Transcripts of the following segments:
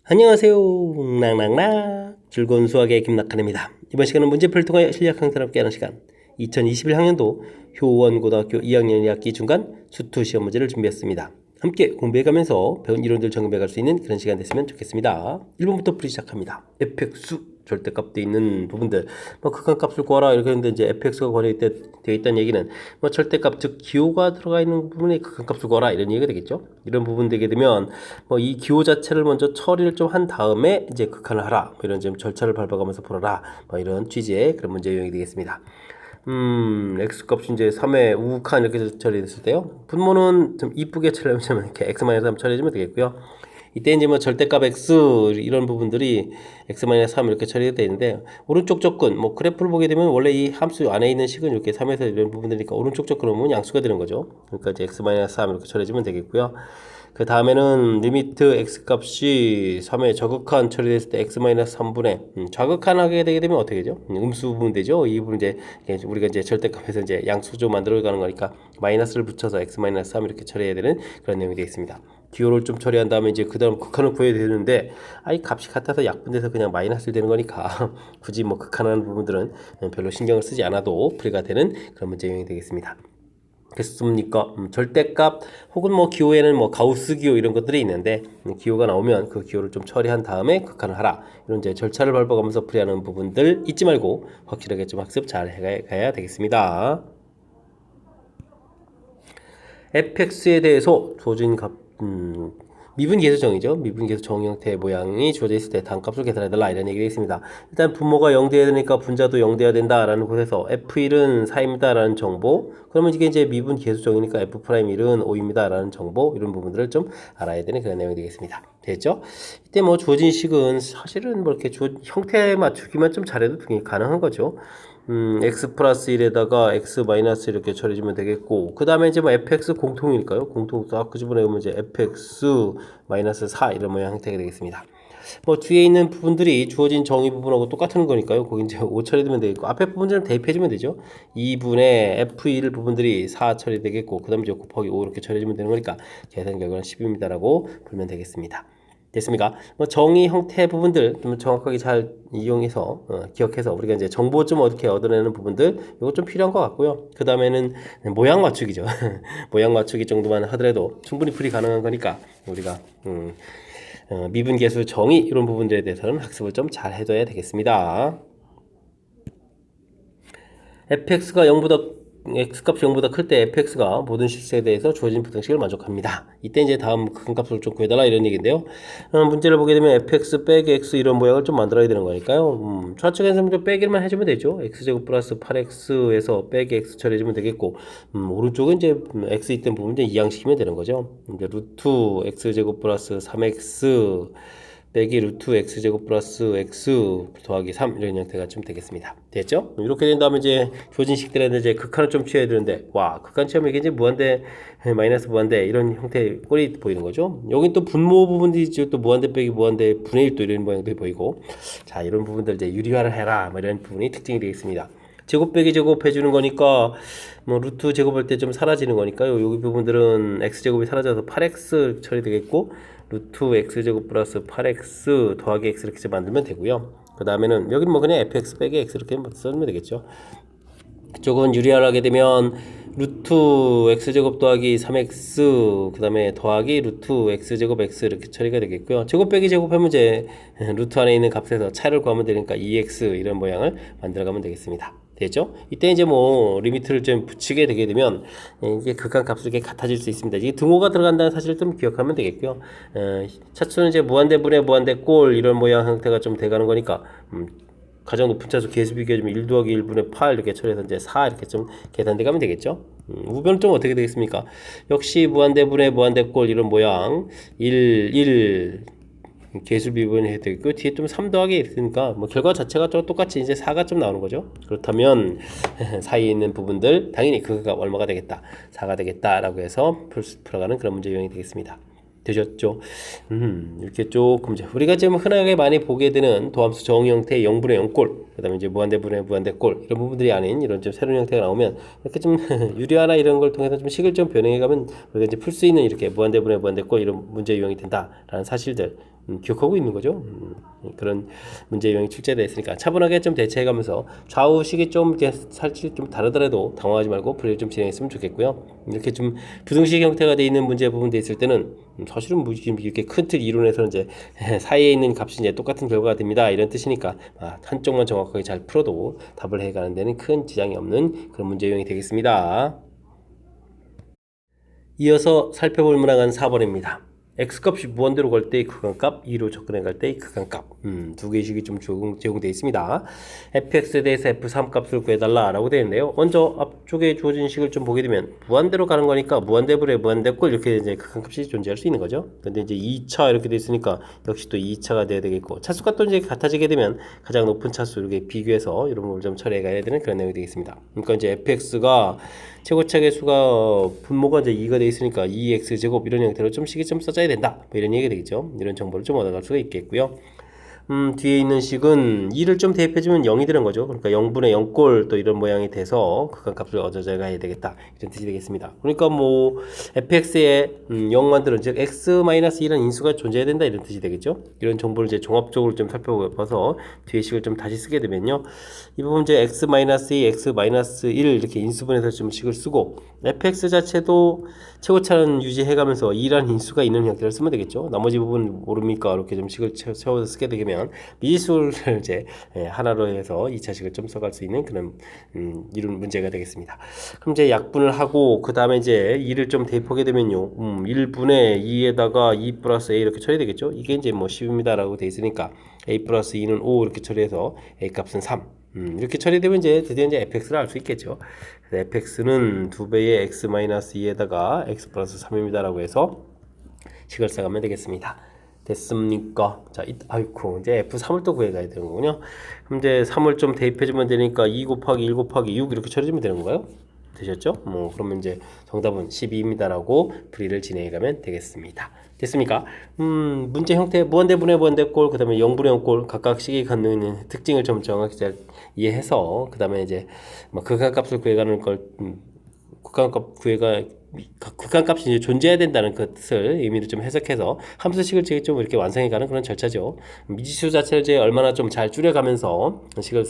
안녕하세요. 낭낭낭 즐거운 수학의 김낙한입니다. 이번 시간은 문제풀이를 통하여 실력 향상을 함께하는 시간 2021학년도 효원고등학교 2학년 2학기 중간 수투 시험 문제를 준비했습니다. 함께 공부해가면서 배운 이론들 점검해갈 수 있는 그런 시간 됐으면 좋겠습니다. 1번부터 풀이 시작합니다. fx 절대값 돼 있는 부분들 극한값을 구하라 이렇게 했는데 이제 fx가 되어 있다는 얘기는 절대값 즉 기호가 들어가 있는 부분에 극한값을 구하라 이런 얘기가 되겠죠. 이런 부분 되게 되면 이 기호 자체를 먼저 처리를 좀 한 다음에 이제 극한을 하라 이런 좀 절차를 밟아가면서 풀어라 이런 취지의 그런 문제 유형이 되겠습니다. x값이 이제 3의 우극한 이렇게 처리됐을 때요. 분모는 좀 이쁘게 처리하면 이렇게 x-3 처리해주면 되겠고요. 이때 이제 절대값 x 이런 부분들이 x-3 이렇게 처리가 되는데 오른쪽 접근 그래프를 보게 되면 원래 이 함수 안에 있는 식은 이렇게 3에서 이런 부분들이니까 오른쪽 접근하면 양수가 되는 거죠. 그러니까 이제 x-3 이렇게 처리해주면 되겠고요. 그 다음에는 리미트 x값이 3에 저극한 처리됐을 때 x-3분의 좌극한하게 되게 되면 어떻게 되죠? 음수 부분 되죠. 이 부분 이제 우리가 이제 절대값에서 이제 양수조 만들어가는 거니까 마이너스를 붙여서 x-3 이렇게 처리해야 되는 그런 내용이 되겠습니다. 기호를 좀 처리한 다음에 이제 그 다음 극한을 구해야 되는데 이 값이 같아서 약분돼서 그냥 마이너스를 되는 거니까 굳이 극한하는 부분들은 별로 신경을 쓰지 않아도 풀이가 되는 그런 문제 유형이 되겠습니다. 됐습니까? 절대값 혹은 기호에는 가우스 기호 이런 것들이 있는데 기호가 나오면 그 기호를 좀 처리한 다음에 극한을 하라 이런 이제 절차를 밟아가면서 풀이하는 부분들 잊지 말고 확실하게 좀 학습 잘 해가야 되겠습니다. fx에 대해서 주어진 값 미분계수 정의죠. 미분계수 정 형태의 모양이 주어져 있을 때 단값을 계산해달라 이런 얘기가 있습니다. 일단 분모가 0돼야 되니까 분자도 0돼야 된다라는 곳에서 f1은 4입니다 라는 정보, 그러면 이게 이제 미분계수 정이니까 f'1은 5입니다 라는 정보, 이런 부분들을 좀 알아야 되는 그런 내용이 되겠습니다. 됐죠? 이때 주어진 식은 사실은 이렇게 형태 맞추기만 좀 잘해도 가능한 거죠. x 플러스 1에다가 x 마이너스 이렇게 처리해주면 되겠고, 그 다음에 이제 fx 공통이니까요. 공통 딱 끄집어내면 이제 fx 마이너스 4 이런 모양 형태가 되겠습니다. 뒤에 있는 부분들이 주어진 정의 부분하고 똑같은 거니까요. 거기 이제 5 처리되면 되겠고, 앞에 부분들은 대입해주면 되죠. 2분의 f1 부분들이 4 처리되겠고, 그 다음에 이제 곱하기 5 이렇게 처리해주면 되는 거니까 계산 결과는 10입니다라고 풀면 되겠습니다. 됐습니까? 정의 형태 부분들 좀 정확하게 잘 이용해서 기억해서 우리가 이제 정보 좀 어떻게 얻어내는 부분들 이거 좀 필요한 것 같고요. 그 다음에는 모양 맞추기죠. 모양 맞추기 정도만 하더라도 충분히 풀이 가능한 거니까 우리가 미분계수 정의 이런 부분들에 대해서는 학습을 좀 잘 해둬야 되겠습니다. fx가 0보다 x값이 0보다 클 때 fx가 모든 실수에 대해서 주어진 부등식을 만족합니다. 이때 이제 다음 큰 값을 좀 구해달라 이런 얘기인데요. 문제를 보게 되면 fx 빼기 x 이런 모양을 좀 만들어야 되는 거니까요. 좌측에서 좀 빼기만 해주면 되죠. x제곱 플러스 8x에서 빼기 x 처리해주면 되겠고, 오른쪽은 이제 x 있던 부분 이제 이항시키면 되는 거죠. 이제 루트 x제곱 플러스 3x 빼기 루트 x제곱 플러스 x 더하기 3 이런 형태가 좀 되겠습니다. 됐죠? 이렇게 된 다음에 이제 주어진 식들한테 이제 극한을 좀 취해야 되는데, 극한 취하면 이게 이제 무한대 마이너스 무한대 이런 형태의 꼴이 보이는 거죠. 여긴 또 분모 부분들이 이제 또 무한대 빼기 무한대 분의 1도 이런 모양도 보이고, 자 이런 부분들 이제 유리화를 해라 이런 부분이 특징이 되겠습니다. 제곱 빼기 제곱 해주는 거니까 루트 제곱할 때 좀 사라지는 거니까요. 여기 부분들은 x제곱이 사라져서 8x 처리되겠고, 루트 x제곱 플러스 8x 더하기 x 이렇게 만들면 되고요. 그 다음에는 여기는 그냥 fx 빼기 x 이렇게 써주면 되겠죠. 이쪽은 유리화를 하게 되면 루트 x제곱 더하기 3x 그 다음에 더하기 루트 x제곱 x 이렇게 처리가 되겠고요. 제곱 빼기 제곱하면 이제 루트 안에 있는 값에서 차를 구하면 되니까 2x 이런 모양을 만들어가면 되겠습니다. 됐죠? 이때 이제 리미트를 좀 붙이게 되게 되면 이게 극한값이 이렇게 같아질 수 있습니다. 이게 등호가 들어간다는 사실을 좀 기억하면 되겠고요. 차수는 이제 무한대분의 무한대꼴 이런 모양 형태가 좀 돼가는 거니까 가장 높은 차수 계수 비교해주면 1 더하기 1분의 8 이렇게 처리해서 이제 4 이렇게 좀 계산돼 가면 되겠죠. 우변은 좀 어떻게 되겠습니까? 역시 무한대분의 무한대꼴 이런 모양 1 계수 비분이 해야 되고, 뒤에 좀 3 더하기 있으니까 결과 자체가 좀 똑같이 이제 4가 좀 나오는 거죠. 그렇다면 사이에 있는 부분들 당연히 그가 얼마가 되겠다, 4가 되겠다라고 해서 풀어가는 그런 문제 유형이 되겠습니다. 되셨죠? 이렇게 조금 이제 우리가 지금 흔하게 많이 보게 되는 도함수 정의 형태의 0분의 0꼴, 그 다음에 이제 무한대분의 무한대꼴 이런 부분들이 아닌 이런 좀 새로운 형태가 나오면 이렇게 좀 유리화나 이런 걸 통해서 좀 식을 좀 변형해가면 우리가 이제 풀 수 있는 이렇게 무한대분의 무한대꼴 이런 문제 유형이 된다라는 사실들 기억하고 있는 거죠. 그런 문제 유형이 출제되어 있으니까 차분하게 좀 대처해가면서 좌우식이 좀 이렇게 살짝 좀 다르더라도 당황하지 말고 풀이를 좀 진행했으면 좋겠고요. 이렇게 좀 부등식 형태가 되어 있는 문제 부분돼 있을 때는 사실은 뭐 이렇게 큰 틀 이론에서는 이제 사이에 있는 값이 이제 똑같은 결과가 됩니다 이런 뜻이니까 한쪽만 정확하게 잘 풀어도 답을 해가는 데는 큰 지장이 없는 그런 문제 유형이 되겠습니다. 이어서 살펴볼 문항은 4번입니다. x값이 무한대로 갈 때의 극한값, 2로 접근해 갈 때의 극한값 두 개의 식이 좀 제공되어 있습니다. fx에 대해서 f3 값을 구해달라 라고 되어 있는데요. 먼저 앞쪽에 주어진 식을 좀 보게 되면 무한대로 가는 거니까 무한대분의 무한대꼴 이렇게 이제 극한값이 존재할 수 있는 거죠. 근데 이제 2차 이렇게 되어 있으니까 역시 또 2차가 돼야 되겠고 차수가 또 이제 같아지게 되면 가장 높은 차수 이렇게 비교해서 이런 부분을 좀 처리해 가야 되는 그런 내용이 되겠습니다. 그러니까 이제 fx가 최고차의 수가 분모가 이제 2가 되어 있으니까 2x제곱 이런 형태로 좀 식이 좀 써져야 된다 뭐 이런 얘기가 되겠죠. 이런 정보를 좀 얻어갈 수가 있겠고요. 뒤에 있는 식은 2를 좀 대입해주면 0이 되는 거죠. 그러니까 0분의 0꼴 또 이런 모양이 돼서 극한값을 얻어가야 되겠다 이런 뜻이 되겠습니다. 그러니까 뭐 fx에 0 만드는 즉 x-2라는 인수가 존재해야 된다 이런 뜻이 되겠죠. 이런 정보를 이제 종합적으로 좀 살펴봐서 뒤에 식을 좀 다시 쓰게 되면요. 이 부분 이제 x-2, x-1 이렇게 인수분해서 좀 식을 쓰고 fx 자체도 최고차는 유지해가면서 2라는 인수가 있는 형태를 쓰면 되겠죠. 나머지 부분 모르니까 이렇게 좀 식을 채워서 쓰게 되면 미지수를 이제 하나로 해서 2차식을 좀 써갈 수 있는 그런 이런 문제가 되겠습니다. 그럼 이제 약분을 하고 그 다음에 이제 2를 좀 대입하게 되면요 1분의 2에다가 2 플러스 a 이렇게 처리되겠죠. 이게 이제 뭐 10입니다 라고 돼 있으니까 a 플러스 2는 5 이렇게 처리해서 a 값은 3 이렇게 처리되면 이제 드디어 이제 fx를 알 수 있겠죠. 그래서 fx는 2배의 x-2에다가 x 플러스 3입니다 라고 해서 식을 써가면 되겠습니다. 됐습니까? 자, 아이쿠, 이제 F3을 또 구해가야 되는 거군요. 그럼 이제 3을 좀 대입해주면 되니까 2 곱하기 1 곱하기 6 이렇게 처리해주면 되는 건가요? 되셨죠? 뭐, 그러면 이제 정답은 12입니다라고 풀이를 진행해가면 되겠습니다. 됐습니까? 문제 형태, 무한대분의 무한대꼴, 그 다음에 0분의 0꼴, 각각식이 갖는 있는 특징을 좀 정확히 잘 이해해서, 그 다음에 이제, 뭐 극한값을 구해가는 걸, 극한값 극한값이 이제 존재해야 된다는 그 뜻을 의미를 좀 해석해서 함수식을 좀 이렇게 완성해가는 그런 절차죠. 미지수 자체를 이제 얼마나 좀 잘 줄여가면서 식을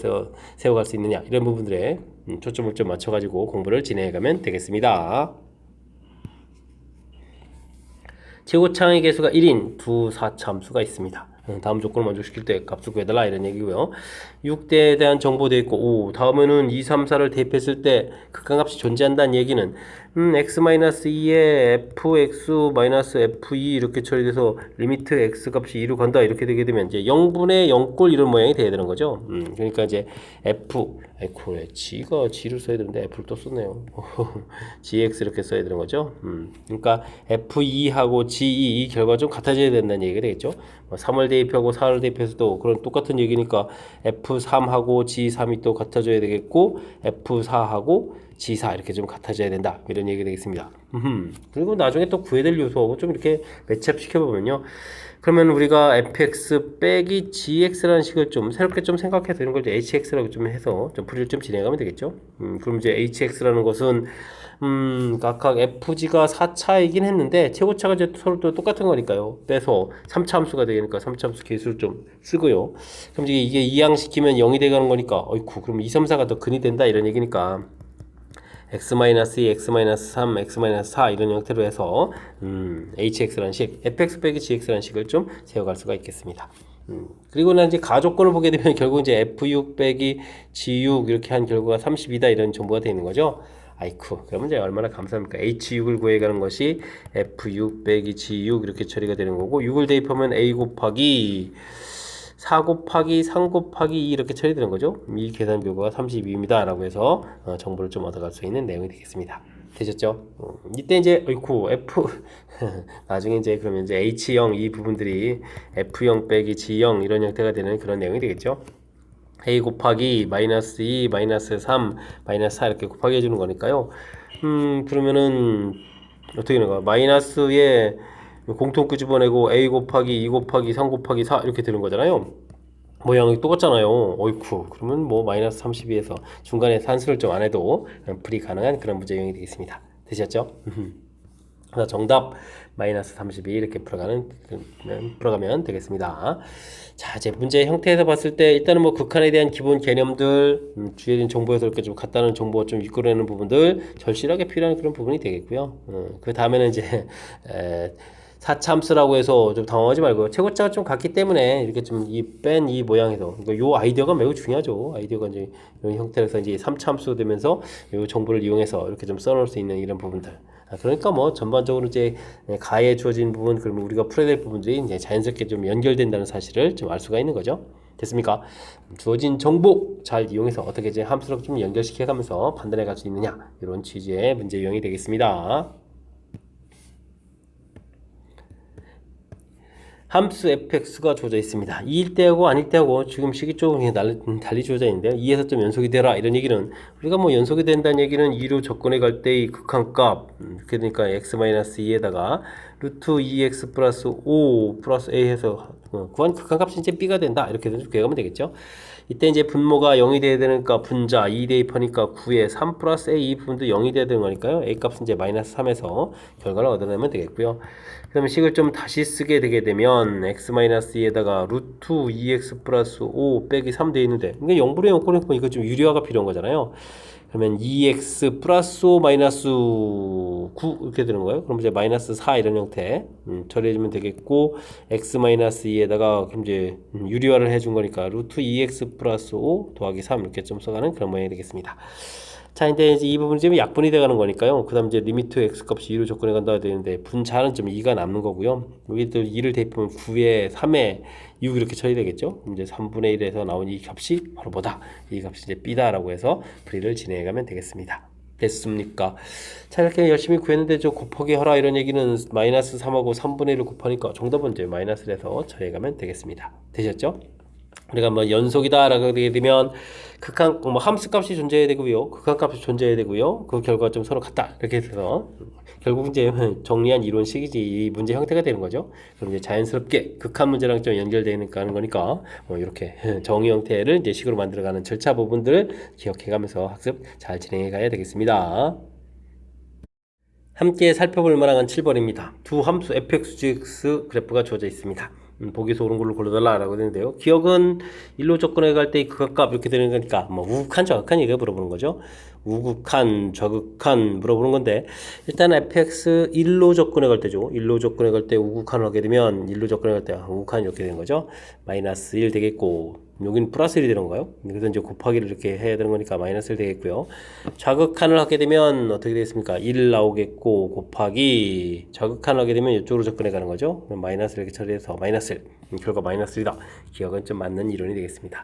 세워갈 수 있느냐 이런 부분들에 초점을 좀 맞춰가지고 공부를 진행해가면 되겠습니다. 최고차의 개수가 1인 두 4차 함수가 있습니다. 다음 조건을 만족시킬 때 값을 구해달라 이런 얘기고요. 6대에 대한 정보 되어 있고 다음에는 2, 3, 4를 대입했을 때 극한값이 존재한다는 얘기는 x-2에 fx-f2 이렇게 처리돼서 리미트 x 값이 2로 간다 이렇게 되게 되면 이제 0분의 0꼴 이런 모양이 돼야 되는 거죠. 그러니까 이제 g가 g를 써야 되는데 f를 또 썼네요. gx 이렇게 써야 되는 거죠. 그러니까 f2하고 g2 이 결과가 좀 같아져야 된다는 얘기가 되겠죠. 3을 대입하고 4를 대입해서도 그런 똑같은 얘기니까 F3하고 G3이 또 같아져야 되겠고 F4하고 G4 이렇게 좀 같아져야 된다 이런 얘기가 되겠습니다. 그리고 나중에 또 구해야 될 요소하고 좀 이렇게 매치업 시켜보면요. 그러면 우리가 fx 빼기 gx라는 식을 좀 새롭게 좀 생각해서 이런 걸 이제 hx라고 좀 해서 좀 풀이를 좀 진행하면 되겠죠. 그럼 이제 hx라는 것은 각각 fg가 4차이긴 했는데 최고차가 이제 서로 또 똑같은 거니까요. 빼서 3차 함수가 되니까 3차 함수 개수를 좀 쓰고요. 그럼 이게 이항시키면 0이 돼가는 거니까 어이쿠 그럼 2, 3, 4가 더 근이 된다 이런 얘기니까 x-2, x-3, x-4 이런 형태로 해서 hx라는 식, fx 빼기 gx라는 식을 좀 세워갈 수가 있겠습니다. 그리고 난 이제 가조건을 보게 되면 결국 이제 f6 빼기 g6 이렇게 한 결과가 32다 이런 정보가 되는 거죠. 아이쿠 그러면 이제 얼마나 감사합니까? h6을 구해가는 것이 f6 빼기 g6 이렇게 처리가 되는 거고 6을 대입하면 a 곱하기 4 곱하기 3 곱하기 2 이렇게 처리되는 거죠. 이 계산 결과가 32입니다 라고 해서 정보를 좀 얻어갈 수 있는 내용이 되겠습니다. 되셨죠? 이때 이제 어이쿠 F 나중에 이제 그러면 이제 H0 이 부분들이 F0 빼기 G0 이런 형태가 되는 그런 내용이 되겠죠. A 곱하기 마이너스 2, 마이너스 3, 마이너스 4 이렇게 곱하기 해주는 거니까요. 그러면은 어떻게 되는 거야? 마이너스에 공통 끄집어내고 A 곱하기 2 곱하기 3 곱하기 4 이렇게 되는 거잖아요. 모양이 똑같잖아요. 어이쿠 그러면 뭐 마이너스 32에서 중간에 산수를 좀 안 해도 풀이 가능한 그런 문제 유형이 되겠습니다. 되셨죠? 그래서 정답 마이너스 32 이렇게 풀어가면 되겠습니다. 자, 이제 문제 형태에서 봤을 때 일단은 뭐 극한에 대한 기본 개념들, 주어진 정보에서 이렇게 좀 갖다 놓은 정보가 좀 이끌어내는 부분들 절실하게 필요한 그런 부분이 되겠고요. 그 다음에는 이제 사참수라고 해서 좀 당황하지 말고요. 최고차가 좀 같기 때문에 이렇게 좀 이 모양에서 그러니까 요 아이디어가 매우 중요하죠. 아이디어가 이제 이런 형태에서 이제 3참수 되면서 요 정보를 이용해서 이렇게 좀 써놓을 수 있는 이런 부분들. 그러니까 뭐 전반적으로 이제 가에 주어진 부분 그러면 우리가 풀어야 될 부분들이 이제 자연스럽게 좀 연결된다는 사실을 좀 알 수가 있는 거죠. 됐습니까? 주어진 정보 잘 이용해서 어떻게 이제 함수를 좀 연결시켜 가면서 판단해 갈 수 있느냐 이런 취지의 문제 유형이 되겠습니다. 함수 fx가 주어져 있습니다. 2일 때하고 아닐 때하고 지금 시기 쪽은 달리 주어져 있는데요. 2에서 좀 연속이 되라 이런 얘기는 우리가 뭐 연속이 된다는 얘기는 2로 접근해 갈 때의 극한값 그러니까 x-2에다가 루트 2x 플러스 5 플러스 a 해서 구한 극한값이 이제 b가 된다 이렇게 구해가면 되겠죠. 이때 이제 분모가 0이 돼야 되니까 분자 2 대입하니까 9에 3 플러스 a 이 부분도 0이 돼야 되는 거니까요. a 값은 이제 마이너스 3에서 결과를 얻어내면 되겠고요. 그다음에 식을 좀 다시 쓰게 되게 되면 x-2에다가 루트 2x 플러스 5 빼기 3 돼 있는데 이게 0분의 0 꺼내면 이거 좀 유리화가 필요한 거잖아요. 그러면 2x 플러스 5 마이너스 9 이렇게 되는 거예요. 그럼 이제 마이너스 4 이런 형태 처리해주면 되겠고 x-2에다가 그럼 이제 유리화를 해준 거니까 루트 2x 플러스 5 더하기 3 이렇게 좀 써가는 그런 모양이 되겠습니다. 자, 이제 이 부분이 지금 약분이 돼가는 거니까요. 그 다음 이제 리미트 x 값이 2로 접근해 간다 되는데 분자는 좀 2가 남는 거고요. 여기도 2를 대입하면 9에 3에 6 이렇게 처리되겠죠. 이제 3분의 1에서 나온 이 값이 바로 뭐다? 이 값이 이제 b다라고 해서 풀이를 진행해 가면 되겠습니다. 됐습니까? 자, 이렇게 열심히 구했는데 저 곱하기 하라 이런 얘기는 마이너스 3하고 3분의 1을 곱하니까 정답은 이제 마이너스를 해서 처리해 가면 되겠습니다. 되셨죠? 우리가 뭐 연속이다라고 되게 되면 극한 뭐 함수값이 존재해야 되고요, 극한값이 존재해야 되고요. 그 결과가 좀 서로 같다 이렇게 해서 결국 이제 정리한 이론식이지 이 문제 형태가 되는 거죠. 그럼 이제 자연스럽게 극한 문제랑 좀 연결되니까 하는 거니까 뭐 이렇게 정의 형태를 이제 식으로 만들어가는 절차 부분들을 기억해가면서 학습 잘 진행해 가야 되겠습니다. 함께 살펴볼 만한 7번입니다. 두 함수 fx, gx 그래프가 주어져 있습니다. 보기에서 옳은 걸로 골라달라라고 되는데요. 기억은 1로 접근해 갈 때 극한값 이렇게 되는 거니까 뭐 우극한, 좌극한 얘기가 물어보는 거죠. 우극한, 좌극한 물어보는 건데 일단 fx 1로 접근해 갈 때죠. 1로 접근해 갈 때 우극한을 하게 되면 1로 접근해 갈 때 우극한 이렇게 되는 거죠. 마이너스 1 되겠고 여기는 플러스 1이 되는 건가요? 그래서 이제 곱하기를 이렇게 해야 되는 거니까 마이너스 1 되겠고요. 좌극한을 하게 되면 어떻게 되겠습니까? 1 나오겠고 곱하기 좌극한을 하게 되면 이쪽으로 접근해 가는 거죠. 그럼 마이너스 이렇게 처리해서 마이너스 1 결과 마이너스 1이다. 기억은 좀 맞는 이론이 되겠습니다.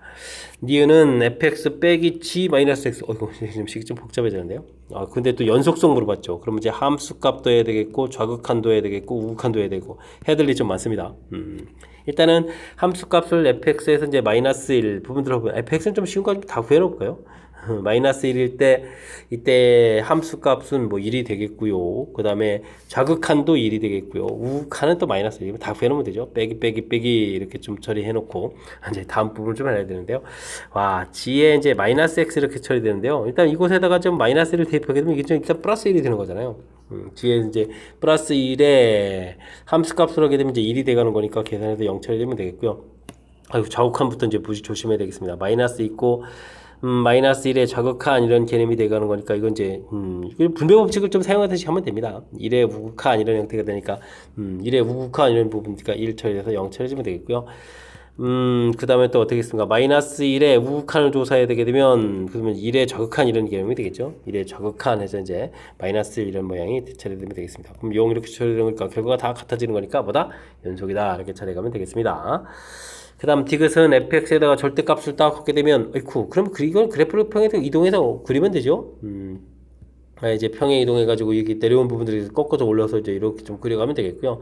니은은 fx 빼기 g 마이너스 x 지금 식이 좀 복잡해지는데요. 근데 또 연속성 물어봤죠. 그러면 이제 함수값도 해야 되겠고 좌극한도 해야 되겠고 우극한도 해야 되고 해야 될 일이 좀 많습니다. 일단은 함수값을 fx에서 이제 마이너스 1 부분들을 보면 fx는 좀 쉬운 거 다 구해놓을까요? 마이너스 1일 때 이때 함수값은 뭐 1이 되겠고요. 그 다음에 좌극한도 1이 되겠고요. 우극한은 또 마이너스 1이면 다 구해놓으면 되죠. 빼기 이렇게 좀 처리해놓고 이제 다음 부분을 좀 해야 되는데요. 와, g에 이제 마이너스 x 이렇게 처리되는데요. 일단 이곳에다가 좀 마이너스 1을 대입하게 되면 이게 좀 일단 플러스 1이 되는 거잖아요. 뒤에 이제 플러스 1에 함수값으로 하게 되면 이제 1이 돼가는 거니까 계산해서 0 처리되면 되겠고요. 아이고, 좌극한부터 이제 무지 조심해야 되겠습니다. 마이너스 있고 마이너스 1에 좌극한 이런 개념이 돼가는 거니까 이건 이제 분배 법칙을 좀 사용하듯이 하면 됩니다. 1에 우극한 이런 형태가 되니까 1에 우극한 이런 부분이니까 1 처리해서 0 처리해주면 되겠고요. 그 다음에 또 어떻게 했습니까? 마이너스 1에 우극한을 조사해야 되게 되면 그러면 1에 좌극한 이런 개념이 되겠죠. 1에 좌극한 해서 이제 마이너스 1 이런 모양이 처리되면 되겠습니다. 그럼 0 이렇게 처리되니까 결과가 다 같아지는 거니까 뭐다? 연속이다 이렇게 처리가면 되겠습니다. 그 다음 디귿은 fx에다가 절대값을 딱 갖게 되면 어이쿠 그럼 이건 그래프를 평에서 이동해서 그리면 되죠. 이제 평에 이동해가지고 이렇게 내려온 부분들이 꺾어서 올려서 이제 이렇게 좀 그려가면 되겠고요.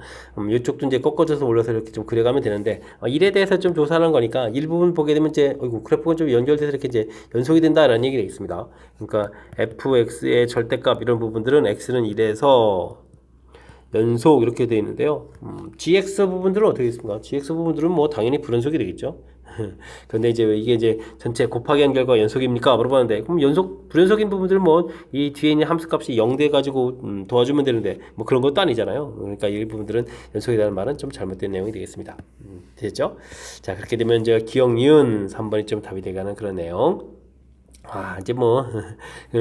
이쪽도 이제 꺾어져서 올려서 이렇게 좀 그려가면 되는데, 일에 대해서 좀 조사하는 거니까 일부분 보게 되면 이제, 그래프가 좀 연결돼서 이렇게 이제 연속이 된다라는 얘기가 있습니다. 그러니까 fx의 절대값 이런 부분들은 x는 1에서 연속 이렇게 되어 있는데요. gx 부분들은 어떻게 있습니까? gx 부분들은 뭐 당연히 불연속이 되겠죠. 그런데 이제 이게 이제 전체 곱하기 한 결과 연속입니까? 물어봤는데 그럼 연속 불연속인 부분들 뭐 이 뒤에 있는 함수값이 0돼 가지고 도와주면 되는데 뭐 그런 것도 아니잖아요. 그러니까 이 부분들은 연속이라는 말은 좀 잘못된 내용이 되겠습니다. 됐죠? 자, 그렇게 되면 이제 기억 니은 3번이 좀 답이 돼가는 그런 내용. 이제 뭐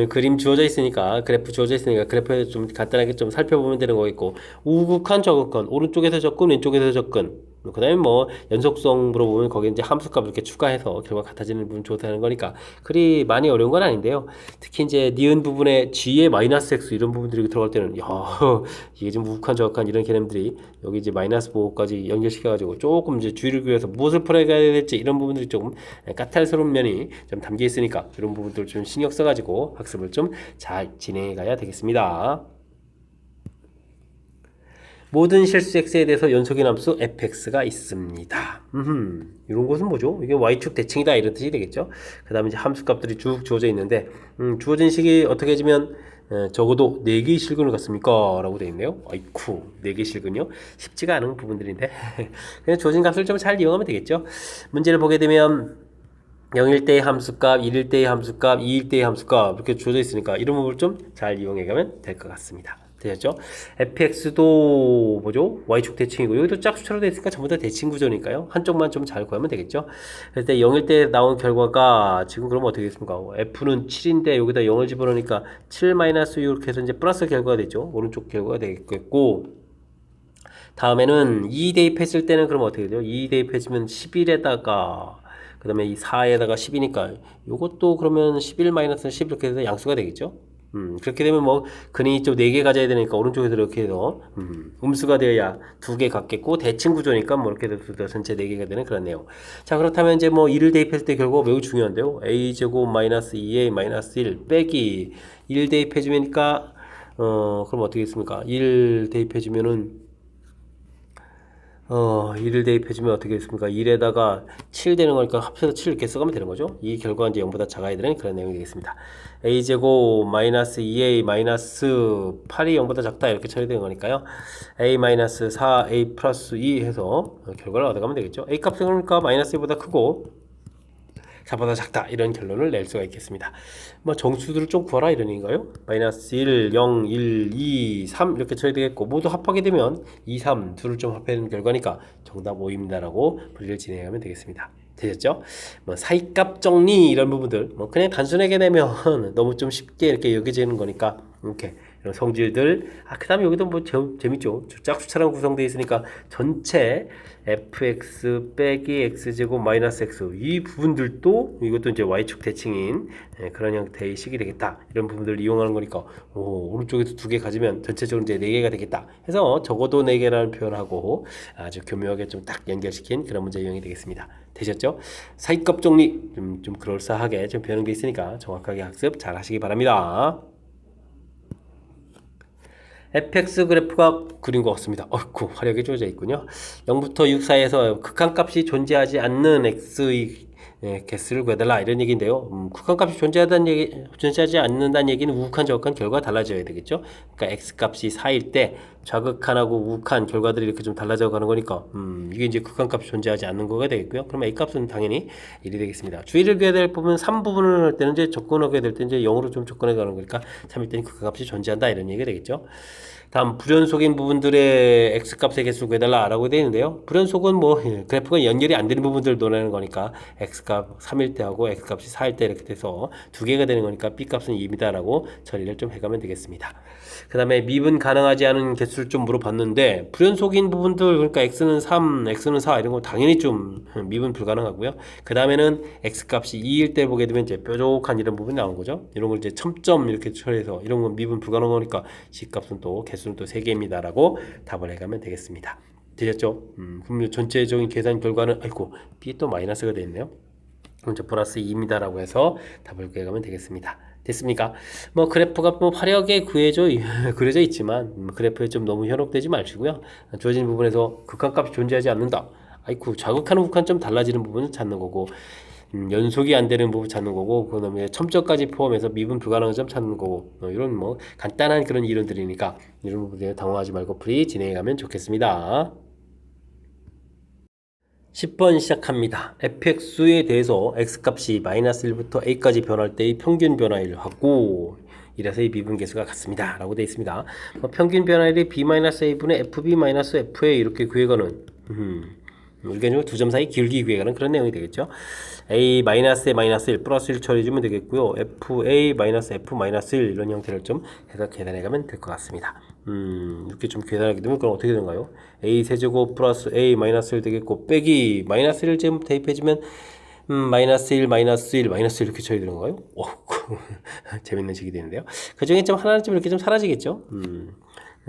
그림 주어져 있으니까 그래프 주어져 있으니까 그래프에 좀 간단하게 좀 살펴보면 되는 거겠고, 우극한 저극한 오른쪽에서 접근 왼쪽에서 접근, 그 다음에 뭐 연속성 물어보면 거기 이제 함수값 이렇게 추가해서 결과 같아지는 부분 좋다는 거니까 그리 많이 어려운 건 아닌데요. 특히 이제 니은 부분에 g의 마이너스 x 이런 부분들이 들어갈 때는 이게 좀 우극한 저극한 이런 개념들이 여기 이제 마이너스 보호까지 연결시켜가지고 조금 이제 주의를 기울여서 무엇을 풀어야 될지 이런 부분들이 조금 까탈스러운 면이 좀 담겨 있으니까 이런 부분들 좀 신경 써가지고 학습을 좀 잘 진행해 가야 되겠습니다. 모든 실수 x에 대해서 연속인 함수 fx가 있습니다. 이런 것은 뭐죠? 이게 y축 대칭이다 이런 뜻이 되겠죠. 그 다음에 이제 함수값들이 쭉 주어져 있는데 주어진 식이 어떻게 해지면 적어도 4개의 실근을 갖습니까? 라고 되어 있네요. 아이쿠, 4개의 실근요? 쉽지가 않은 부분들인데 그냥 주어진 값을 좀 잘 이용하면 되겠죠. 문제를 보게 되면 0일 때의 함수값, 1일 때의 함수값, 2일 때의 함수값 이렇게 주어져 있으니까 이런 부분을 좀 잘 이용해 가면 될 것 같습니다. 되셨죠? fx도 뭐죠? y축 대칭이고 여기도 짝수처럼 되어 있으니까 전부 다 대칭 구조니까요. 한쪽만 좀 잘 구하면 되겠죠? 그럴 때 0일 때 나온 결과가 지금 그러면 어떻게 되겠습니까? f는 7인데 여기다 0을 집어넣으니까 7 마이너스 6 이렇게 해서 이제 플러스 결과가 되죠. 오른쪽 결과가 되겠고, 다음에는 2 대입했을 때는 그러면 어떻게 돼요? 2 대입해주면 11에다가 그 다음에 이 4에다가 10이니까 요것도 그러면 11 마이너스 10 이렇게 해서 양수가 되겠죠. 그렇게 되면 뭐 근이 좀 4개 가져야 되니까 오른쪽에서 이렇게 해서 음수가 되어야 2개 갖겠고, 대칭 구조니까 뭐 이렇게 돼서 전체 4개가 되는 그런 내용. 자, 그렇다면 이제 뭐 1을 대입했을 때 결과가 매우 중요한데요. a제곱 마이너스 2a 마이너스 1 빼기 1 대입해주니까 그럼 어떻게 됐습니까? 1 대입해주면은 1을 대입해주면 어떻게 됐습니까? 1에다가 7 되는 거니까 합쳐서 7 이렇게 써가면 되는 거죠. 이 결과가 이제 0보다 작아야 되는 그런 내용이 되겠습니다. a제곱 마이너스 2a 마이너스 8이 0보다 작다 이렇게 처리되는 거니까요. a 마이너스 4a 플러스 2 해서 결과를 얻어가면 되겠죠. a 값은 그러니까 마이너스 2보다 크고 4보다 작다 이런 결론을 낼 수가 있겠습니다. 뭐 정수들을 좀 구하라 이런 얘기인가요? 마이너스 1, 0, 1, 2, 3 이렇게 쳐야 되겠고, 모두 합하게 되면 2, 3 둘을 좀 합해는 결과니까 정답 5입니다 라고 분리를 진행하면 되겠습니다. 되셨죠? 뭐 사이값 정리 이런 부분들 뭐 그냥 단순하게 내면 너무 좀 쉽게 이렇게 여겨지는 거니까 이렇게 이런 성질들. 그 다음에 여기도 뭐 재밌죠. 짝수처럼 구성되어 있으니까 전체 fx 빼기 x제곱 마이너스 x 이 부분들도 이것도 이제 y축 대칭인 그런 형태의 식이 되겠다. 이런 부분들을 이용하는 거니까 오른쪽에서 2개 가지면 전체적으로 이제 4개가 되겠다 해서 적어도 4개라는 표현하고 아주 교묘하게 좀 딱 연결시킨 그런 문제 유형이 되겠습니다. 되셨죠? 사이값 정리 좀 그럴싸하게 좀 배우는 게 있으니까 정확하게 학습 잘 하시기 바랍니다. fx 그래프가 그린 것 같습니다. 어이쿠, 화려하게 주어져 있군요. 0부터 6 사이에서 극한값이 존재하지 않는 x의 개수를 구해달라 이런 얘기인데요. 극한값이 존재하지 않는다는 얘기는 우극한 저극한 결과가 달라져야 되겠죠. 그러니까 x값이 4일 때 좌극한하고 우극한 결과들이 이렇게 좀 달라져 가는 거니까 이게 이제 극한값이 존재하지 않는 거가 되겠고요. 그럼 a값은 당연히 1이 되겠습니다. 주의를 기해야 될 부분은 3부분을 할 때는 이제 접근하게 될 때 이제 0으로 좀 접근해 가는 거니까 3일 때는 극한값이 존재한다 이런 얘기가 되겠죠. 다음 불연속인 부분들의 x값의 개수를 구해달라 라고 되어 있는데요. 불연속은 뭐 그래프가 연결이 안 되는 부분들을 논하는 거니까 x값 3일 때 하고 x값이 4일 때 이렇게 돼서 2개가 되는 거니까 b값은 2입니다 라고 처리를 좀 해가면 되겠습니다. 그 다음에 미분 가능하지 않은 개수를 좀 물어봤는데, 불연속인 부분들 그러니까 x는 3, x는 4 이런 거 당연히 좀 미분 불가능하고요. 그 다음에는 x값이 2일 때 보게 되면 이제 뾰족한 이런 부분이 나온 거죠. 이런 걸 이제 첨점 이렇게 처리해서 이런 건 미분 불가능하니까 c값은 또 개수는 또 3개입니다 라고 답을 해가면 되겠습니다. 되셨죠? 그럼 전체적인 계산 결과는 아이고 b 또 마이너스가 되어 있네요. 그럼 저 플러스 2입니다 라고 해서 답을 구해가면 되겠습니다. 됐습니까? 뭐 그래프가 뭐 화려하게 그려져 있지만 그래프에 좀 너무 현혹되지 마시고요. 주어진 부분에서 극한값이 존재하지 않는다. 아이쿠, 좌극한 우극한 좀 달라지는 부분은 찾는 거고, 연속이 안 되는 부분 찾는 거고, 그 다음에 첨점까지 포함해서 미분 불가능한 점 찾는 거고, 이런 뭐 간단한 그런 이론들이니까 이런 부분에 당황하지 말고 풀이 진행해 가면 좋겠습니다. 10번 시작합니다. fx에 대해서 x값이 마이너스 1부터 a까지 변할 때의 평균 변화율 하고 이래서 이 미분계수가 같습니다 라고 되어 있습니다. 평균 변화율이 b-a분의 fb-fa 이렇게 구해가는 이게 두 점 사이 기울기 구해가는 그런 내용이 되겠죠. a-에 마이너스 1 플러스 1 처리해주면 되겠고요. fa-f-1 이런 형태를 좀 해서 계산해가면 될 것 같습니다. 이렇게 좀 계산하게 되면 그럼 어떻게 되는가요? a 세제곱 플러스 a 마이너스 1 되겠고 빼기 마이너스 1을 지금 대입해주면 마이너스 1 이렇게 처리되는 건가요? 오, 재밌는 식이 되는데요. 그 중에 좀 하나는 좀 이렇게 좀 사라지겠죠.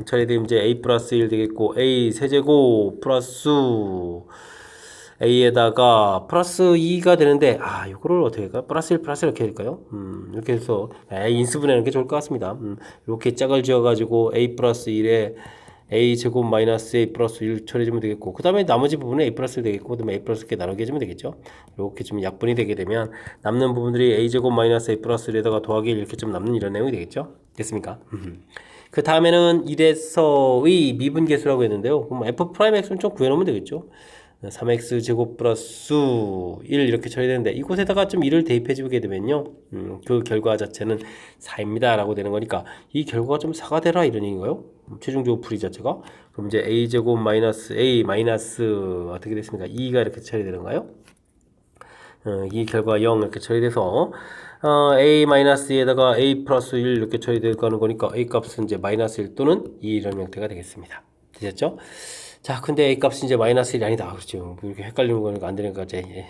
처리되면 이제 a 플러스 1 되겠고 a 세제곱 플러스 a에다가 플러스 2가 되는데 이거를 어떻게 할까요? 플러스 1 이렇게 할까요? 이렇게 해서 인수분해하는 게 좋을 것 같습니다. 이렇게 짝을 지어가지고 a 플러스 1에 a 제곱 마이너스 a 플러스 1 처리해주면 되겠고 그 다음에 나머지 부분은 a 플러스 되겠고 그 다음에 a 플러스 이렇게 나누게 해주면 되겠죠. 이렇게 좀 약분이 되게 되면 남는 부분들이 a 제곱 마이너스 a 플러스 1에다가 더하기 이렇게 좀 남는 이런 내용이 되겠죠. 됐습니까? 그 다음에는 1에서의 미분계수라고 했는데요. 그럼 f'(x는 좀 구해놓으면 되겠죠. 3x 제곱 플러스 1 이렇게 처리되는데 이곳에다가 좀 1을 대입해 주게 되면요 그 결과 자체는 4입니다 라고 되는 거니까 이 결과가 좀 4가 되라 이런 얘기인가요? 최종적으로 풀이 자체가 그럼 이제 a 제곱 마이너스 a 마이너스 어떻게 됐습니까? 2가 이렇게 처리되는가요? 이 결과 0 이렇게 처리돼서 a-2에다가 a 플러스 1 이렇게 처리되는 거니까 a 값은 이제 마이너스 1 또는 2 이런 형태가 되겠습니다. 되셨죠? 자, 근데 a 값이 이제 마이너스 1이 아니다. 그렇죠. 이렇게 헷갈리는 거니까 안 되니까 이제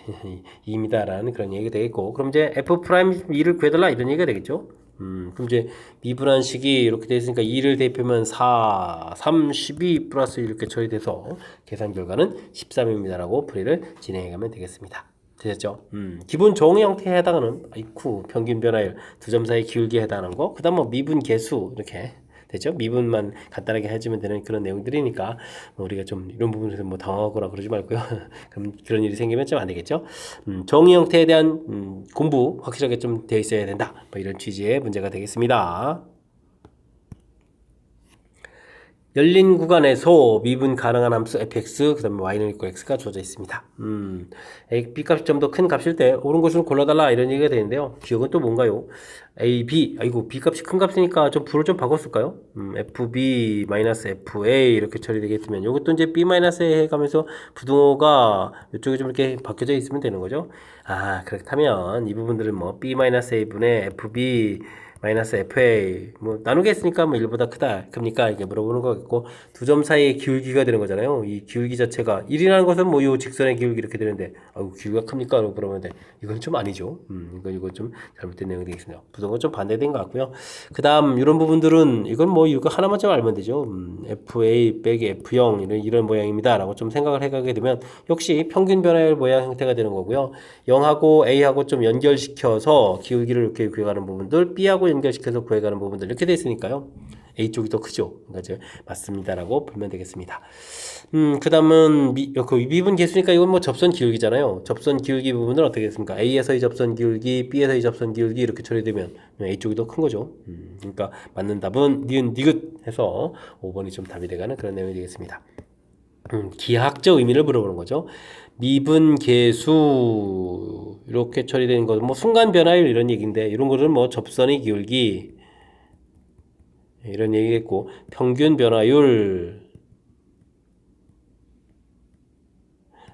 2입니다라는 그런 얘기가 되겠고, 그럼 이제 f'2를 구해달라 이런 얘기가 되겠죠. 그럼 이제 미분한 식이 이렇게 되어 있으니까 2를 대입하면 4, 3, 12 플러스 이렇게 처리돼서 계산 결과는 13입니다라고 풀이를 진행해 가면 되겠습니다. 되셨죠? 기본 정의 형태에 해당하는 아이쿠 평균 변화율 두 점 사이 기울기에 해당하는 거, 그다음 뭐 미분 계수 이렇게 되죠? 미분만 간단하게 해주면 되는 그런 내용들이니까 우리가 좀 이런 부분에서 뭐 당하거나 그러지 말고요. 그럼 그런 일이 생기면 좀 안 되겠죠? 정의 형태에 대한 공부 확실하게 좀 되어 있어야 된다. 뭐 이런 취지의 문제가 되겠습니다. 열린 구간에서 미분 가능한 함수 fx 그 다음에 y는 있고 x가 주어져 있습니다. b값이 좀 더 큰 값일 때 옳은 것을 골라달라 이런 얘기가 되는데요. 기억은 또 뭔가요? a, b, b값이 큰 값이니까 좀 불을 좀 바꿨을까요? fb-fa 이렇게 처리되겠으면 이것도 이제 b-a 해가면서 부등호가 이쪽에 좀 이렇게 바뀌어져 있으면 되는 거죠. 그렇다면 이 부분들은 뭐 b-a분의 fb 마이너스 FA 뭐 나누게 했으니까 뭐 1보다 크다 큽니까 이게 물어보는 거겠고 두 점 사이의 기울기가 되는 거잖아요. 이 기울기 자체가 1이라는 것은 뭐 요 직선의 기울기 이렇게 되는데 기울기가 큽니까? 라고 물어보는데 이건 좀 아니죠. 이건 좀 잘못된 내용이 되겠습니다. 부등은 좀 반대된 것 같고요. 그 다음 이런 부분들은 이건 뭐 이거 하나만 좀 알면 되죠. FA 빼기 F0 이런 모양입니다 라고 좀 생각을 해가게 되면 역시 평균 변화율 모양 형태가 되는 거고요. 0하고 A하고 좀 연결시켜서 기울기를 이렇게 구해가는 부분들 B하고 연결시켜서 구해가는 부분들 이렇게 돼 있으니까요. A 쪽이 더 크죠. 그러니까 맞습니다라고 보면 되겠습니다. 그 다음은 미분 계수니까 이건 뭐 접선 기울기잖아요. 접선 기울기 부분은 어떻게 됐습니까? A에서의 접선 기울기, B에서의 접선 기울기 이렇게 처리되면 A 쪽이 더 큰 거죠. 그러니까 맞는 답은 니은 니귿 해서 5번이 좀 답이 돼가는 그런 내용이 되겠습니다. 기하학적 의미를 물어보는 거죠. 미분 계수 이렇게 처리되는 거, 뭐 순간 변화율 이런 얘기인데 이런 거는 뭐 접선의 기울기 이런 얘기겠고 평균 변화율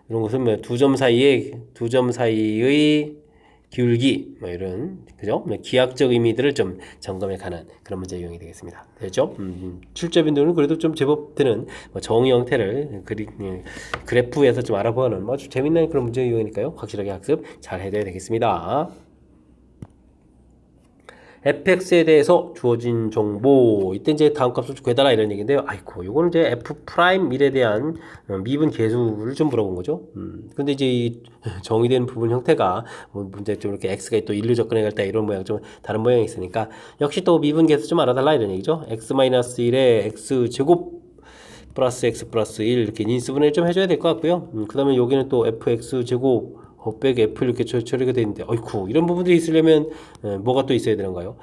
이런 것은 뭐 두 점 사이의 기울기 뭐 이런 그죠? 기하학적 의미들을 좀 점검해 가는 그런 문제 유형이 되겠습니다. 됐죠? 출제빈들은 그래도 좀 제법 되는 뭐 정의 형태를 그래프에서 좀 알아보는 뭐 아주 재밌는 그런 문제 유형이니까요. 확실하게 학습 잘 해줘야 되겠습니다. fx에 대해서 주어진 정보 이때 이제 다음 값을 구해달라 이런 얘기인데요. 요거는 이제 f'1에 대한 미분 계수를 좀 물어본 거죠. 근데 이제 이 정의된 부분 형태가 뭐 문제 좀 이렇게 x가 또 1로 접근해 갈 때 이런 모양 좀 다른 모양이 있으니까 역시 또 미분 계수 좀 알아달라 이런 얘기죠. x-1에 x제곱 플러스 x 플러스 1 이렇게 인수분해를 좀 해줘야 될 것 같고요. 그 다음에 여기는 또 fx제곱 빼기 f 이렇게 처리가 되어 있는데 이런 부분들이 있으려면 뭐가 또 있어야 되는가요?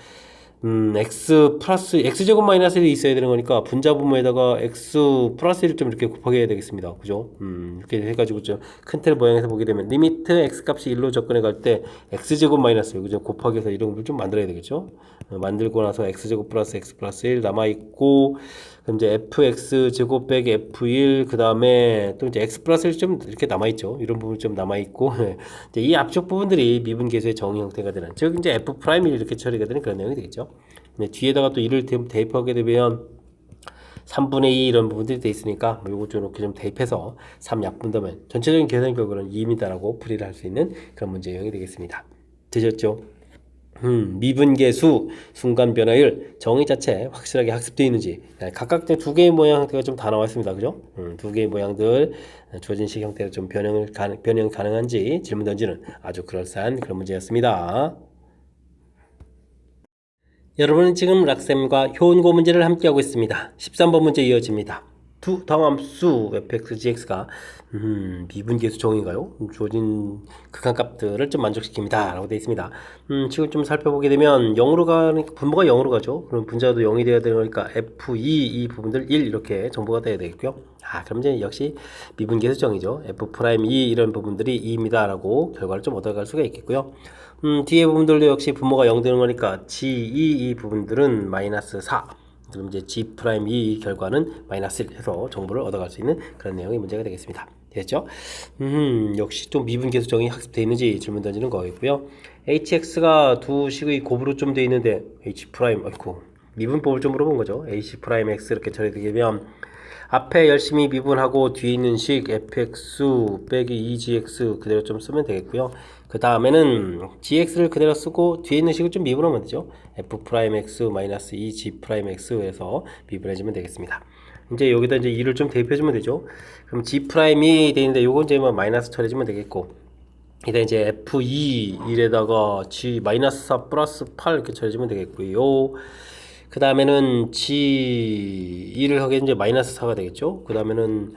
x 플러스 x제곱 마이너스 1이 있어야 되는 거니까 분자분모에다가 x 플러스 1을 좀 이렇게 곱하게 해야 되겠습니다. 그죠? 이렇게 해가지고 좀 큰 틀 모양에서 보게 되면 리미트 x 값이 1로 접근해 갈 때 x제곱 마이너스 1, 그죠? 곱하기 해서 이런 걸 좀 만들어야 되겠죠? 만들고 나서 x제곱 플러스 x 플러스 1 남아있고, 그럼 이제 fx 제곱 빼기 f1, 그 다음에 또 이제 x 플러스 1 좀 이렇게 남아있죠. 이런 부분 좀 남아있고, 이제 이 앞쪽 부분들이 미분계수의 정의 형태가 되는, 즉 이제 f 프라임이 이렇게 처리가 되는 그런 내용이 되겠죠. 뒤에다가 또 1을 대입하게 되면 3분의 2 이런 부분들이 돼 있으니까 요거 좀 이렇게 좀 대입해서 3 약분되면 전체적인 계산 결과는 2입니다라고 풀이를 할 수 있는 그런 문제 유형이 되겠습니다. 되셨죠? 미분계수, 순간 변화율, 정의 자체 확실하게 학습되어 있는지, 각각 두 개의 모양 형태가 좀 다 나와 있습니다. 그죠? 두 개의 모양들 주어진 식 형태로 좀 변형 가능한지 질문 던지는 아주 그럴싸한 그런 문제였습니다. 여러분은 지금 락셈과 효은고 문제를 함께하고 있습니다. 13번 문제 이어집니다. 두 다함수 fx, gx가 미분계수 정의인가요? 주어진 극한값들을 좀 만족시킵니다 라고 되어 있습니다. 지금 좀 살펴보게 되면 0으로 가는 분모가 0으로 가죠. 그럼 분자도 0이 되어야 되니까 f2 이 부분들 1 이렇게 정보가 되어야 되겠고요. 그럼 이제 역시 미분계수 정의죠. f'2 이런 부분들이 2입니다 라고 결과를 좀 얻어갈 수가 있겠고요. 뒤에 부분들도 역시 분모가 0 되는 거니까 G2 이 부분들은 마이너스 4. 그럼 이제 G'2 결과는 마이너스 1 해서 정보를 얻어갈 수 있는 그런 내용의 문제가 되겠습니다. 됐죠? 역시 또 미분계수 정의 학습되어 있는지 질문 던지는 거겠고요. HX가 두 식의 곱으로 좀 되어 있는데 H', 아이고, 미분법을 좀 물어본 거죠. H'(x) 이렇게 처리되면 앞에 열심히 미분하고 뒤에 있는 식 fx 빼기 2gx 그대로 좀 쓰면 되겠고요. 그 다음에는 gx를 그대로 쓰고 뒤에 있는 식을 좀 미분하면 되죠. f'x 마이너스 2gx 해서 미분해주면 되겠습니다. 이제 여기다 이제 2를 좀 대입해주면 되죠. 그럼 g'이 돼 있는데 요건 이제 뭐 마이너스 처리해주면 되겠고, 이다 이제 f2 1에다가 g 마이너스 4 플러스 8 이렇게 처리해주면 되겠고요. 그 다음에는 G2를 하게 이제 마이너스 4가 되겠죠. 그 다음에는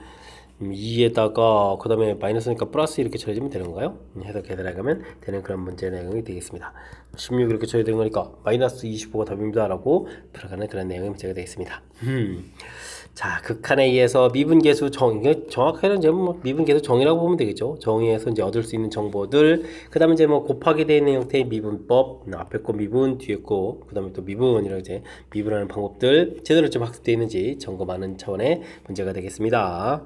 2에다가 그 다음에 마이너스니까 플러스 이렇게 처리해주면 되는 건가요? 해석해 들어가면 되는 그런 문제 내용이 되겠습니다. 16 이렇게 처리되는 거니까 마이너스 25가 답입니다 라고 들어가는 그런 내용의 문제가 되겠습니다. 자, 극한에 의해서 미분계수 정확하게는 이제 뭐 미분계수 정의라고 보면 되겠죠. 정의에서 이제 얻을 수 있는 정보들, 그 다음에 이제 뭐 곱하기 되어 있는 형태의 미분법, 앞에 거 미분, 뒤에 거, 그 다음에 또 미분, 이렇게 이제 미분하는 방법들 제대로 좀 학습되어 있는지 점검하는 차원의 문제가 되겠습니다.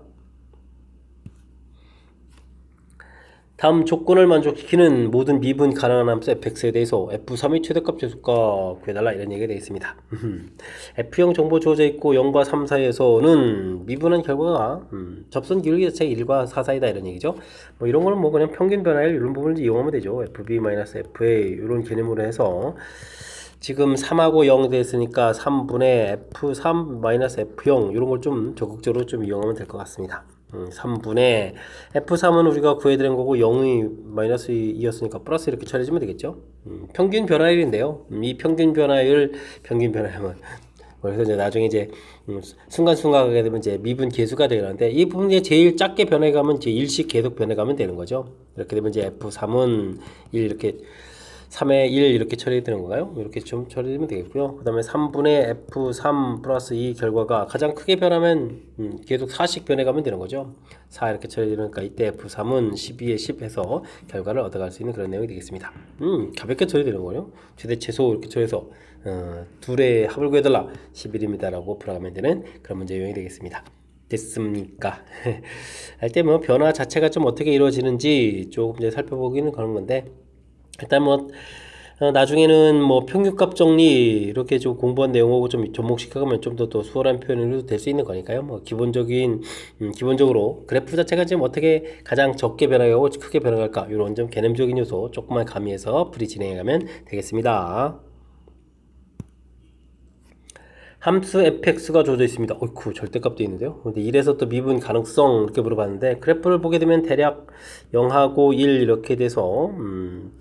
다음 조건을 만족시키는 모든 미분 가능한 함수 fx에 대해서 f3의 최대값 최소값 구해달라 이런 얘기가 되어 있습니다. f형 정보 주어져 있고 0과 3 사이에서는 미분한 결과가 접선 기울기 자체가 1과 4 사이다 이런 얘기죠. 뭐 이런 거는 뭐 그냥 평균 변화율 이런 부분을 이용하면 되죠. fb-fa 이런 개념으로 해서 지금 3하고 0 됐으니까 3분의 f3-f0 이런 걸 좀 적극적으로 좀 이용하면 될 것 같습니다. 3분의 F3은 우리가 구해드린 거고 0이 마이너스 2였으니까 플러스 이렇게 처리해주면 되겠죠. 평균 변화율인데요. 이 평균 변화율은 그래서 이제 나중에 이제 순간순간하게 되면 이제 미분 계수가 되는데 이 부분이 제일 작게 변해가면 이제 일씩 계속 변해가면 되는 거죠. 이렇게 되면 이제 F3은 1 이렇게 3의 1 이렇게 처리되는 건가요? 이렇게 좀 처리되면 되겠고요. 그 다음에 3분의 F3 플러스 2 결과가 가장 크게 변하면 계속 4씩 변해가면 되는 거죠. 4 이렇게 처리되니까 이때 F3은 12에 10 해서 결과를 얻어갈 수 있는 그런 내용이 되겠습니다. 가볍게 처리되는 거예요. 최대 최소 이렇게 처리해서 둘의 합을 구해달라 11입니다 라고 풀어가면 되는 그런 문제 유형이 되겠습니다. 됐습니까? 할 때 뭐 변화 자체가 좀 어떻게 이루어지는지 조금 이제 살펴보기는 그런 건데, 일단 뭐 나중에는 뭐 평균값 정리 이렇게 좀 공부한 내용하고 좀 접목시켜가면 좀 더 수월한 표현으로 될 수 있는 거니까요. 뭐 기본적으로 그래프 자체가 지금 어떻게 가장 적게 변화하고 크게 변화할까 이런 좀 개념적인 요소 조금만 가미해서 풀이 진행해가면 되겠습니다. 함수 fx가 주어져 있습니다. 어이쿠, 절대값도 있는데요. 근데 1에서 또 미분 가능성 이렇게 물어봤는데, 그래프를 보게 되면 대략 0하고 1 이렇게 돼서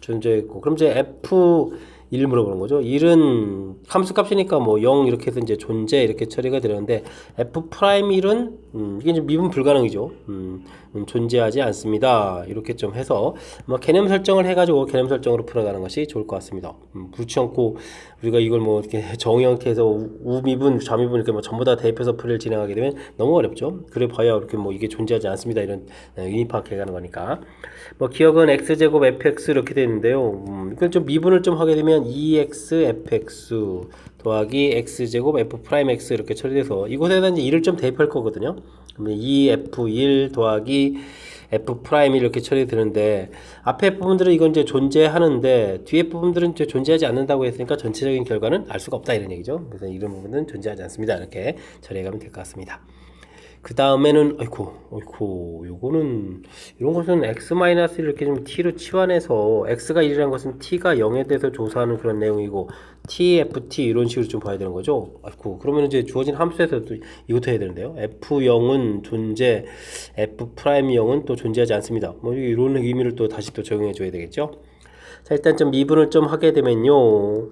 존재했고, 그럼 이제 f 1 물어보는 거죠. 1은 함수값이니까 뭐 0 이렇게 해서 이제 존재 이렇게 처리가 되는데 f 프라임 1은 이게 이제 미분 불가능이죠. 존재하지 않습니다. 이렇게 좀 해서 뭐 개념 설정을 해가지고 개념 설정으로 풀어가는 것이 좋을 것 같습니다. 그렇지 않고 우리가 이걸 뭐 이렇게 정의형태 해서 우미분, 좌미분 이렇게 뭐 전부 다 대입해서 풀이를 진행하게 되면 너무 어렵죠. 그래 봐야 이렇게 뭐 이게 존재하지 않습니다. 이런 유니파하게 가는 거니까. 뭐 기억은 x제곱 fx 이렇게 되어 있는데요. 이걸 좀 미분을 좀 하게 되면 2x fx 더하기 x제곱 f 프라임 x 이렇게 처리돼서 이곳에다 이제 1을 좀 대입할 거거든요. 그러면 2f1 더하기 f 프라임 이렇게 처리되는데 앞에 부분들은 이건 이제 존재하는데 뒤에 부분들은 이제 존재하지 않는다고 했으니까 전체적인 결과는 알 수가 없다 이런 얘기죠. 그래서 이런 부분은 존재하지 않습니다. 이렇게 처리해가면 될 것 같습니다. 그 다음에는 어이쿠 요거는 이런 것은 x-1 이렇게 좀 t로 치환해서 x가 1이라는 것은 t가 0에 대해서 조사하는 그런 내용이고 t, ft 이런 식으로 좀 봐야 되는 거죠. 아이쿠 그러면 이제 주어진 함수에서도 이것도 해야 되는데요. f0은 존재, f'0은 또 존재하지 않습니다. 뭐 이런 의미를 또 다시 또 적용해 줘야 되겠죠. 자 일단 좀 미분을 좀 하게 되면요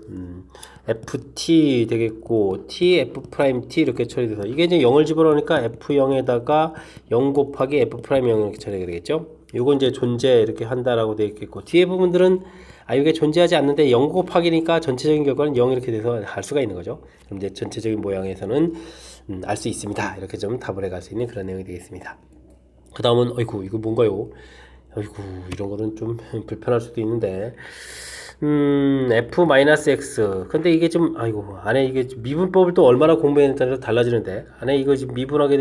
ft 되겠고 t f 프라임 t 이렇게 처리돼서 이게 이제 0을 집어넣으니까 f0에다가 0 곱하기 f 프라임 0 이렇게 처리가 되겠죠. 요거 이제 존재 이렇게 한다라고 되어 있겠고 뒤에 부분들은 이게 존재하지 않는데 0 곱하기니까 전체적인 결과는 0 이렇게 돼서 알 수가 있는 거죠. 그럼 이제 전체적인 모양에서는 알 수 있습니다. 이렇게 좀 답을 해갈 수 있는 그런 내용이 되겠습니다. 그 다음은 어이구 이거 뭔가요? 아이고 이런 거는 좀 불편할 수도 있는데 f-x 근데 이게 좀 아이고 안에 이게 미분법을 또 얼마나 공부했냐에 따라서 달라지는데 안에 이거 지금 미분하게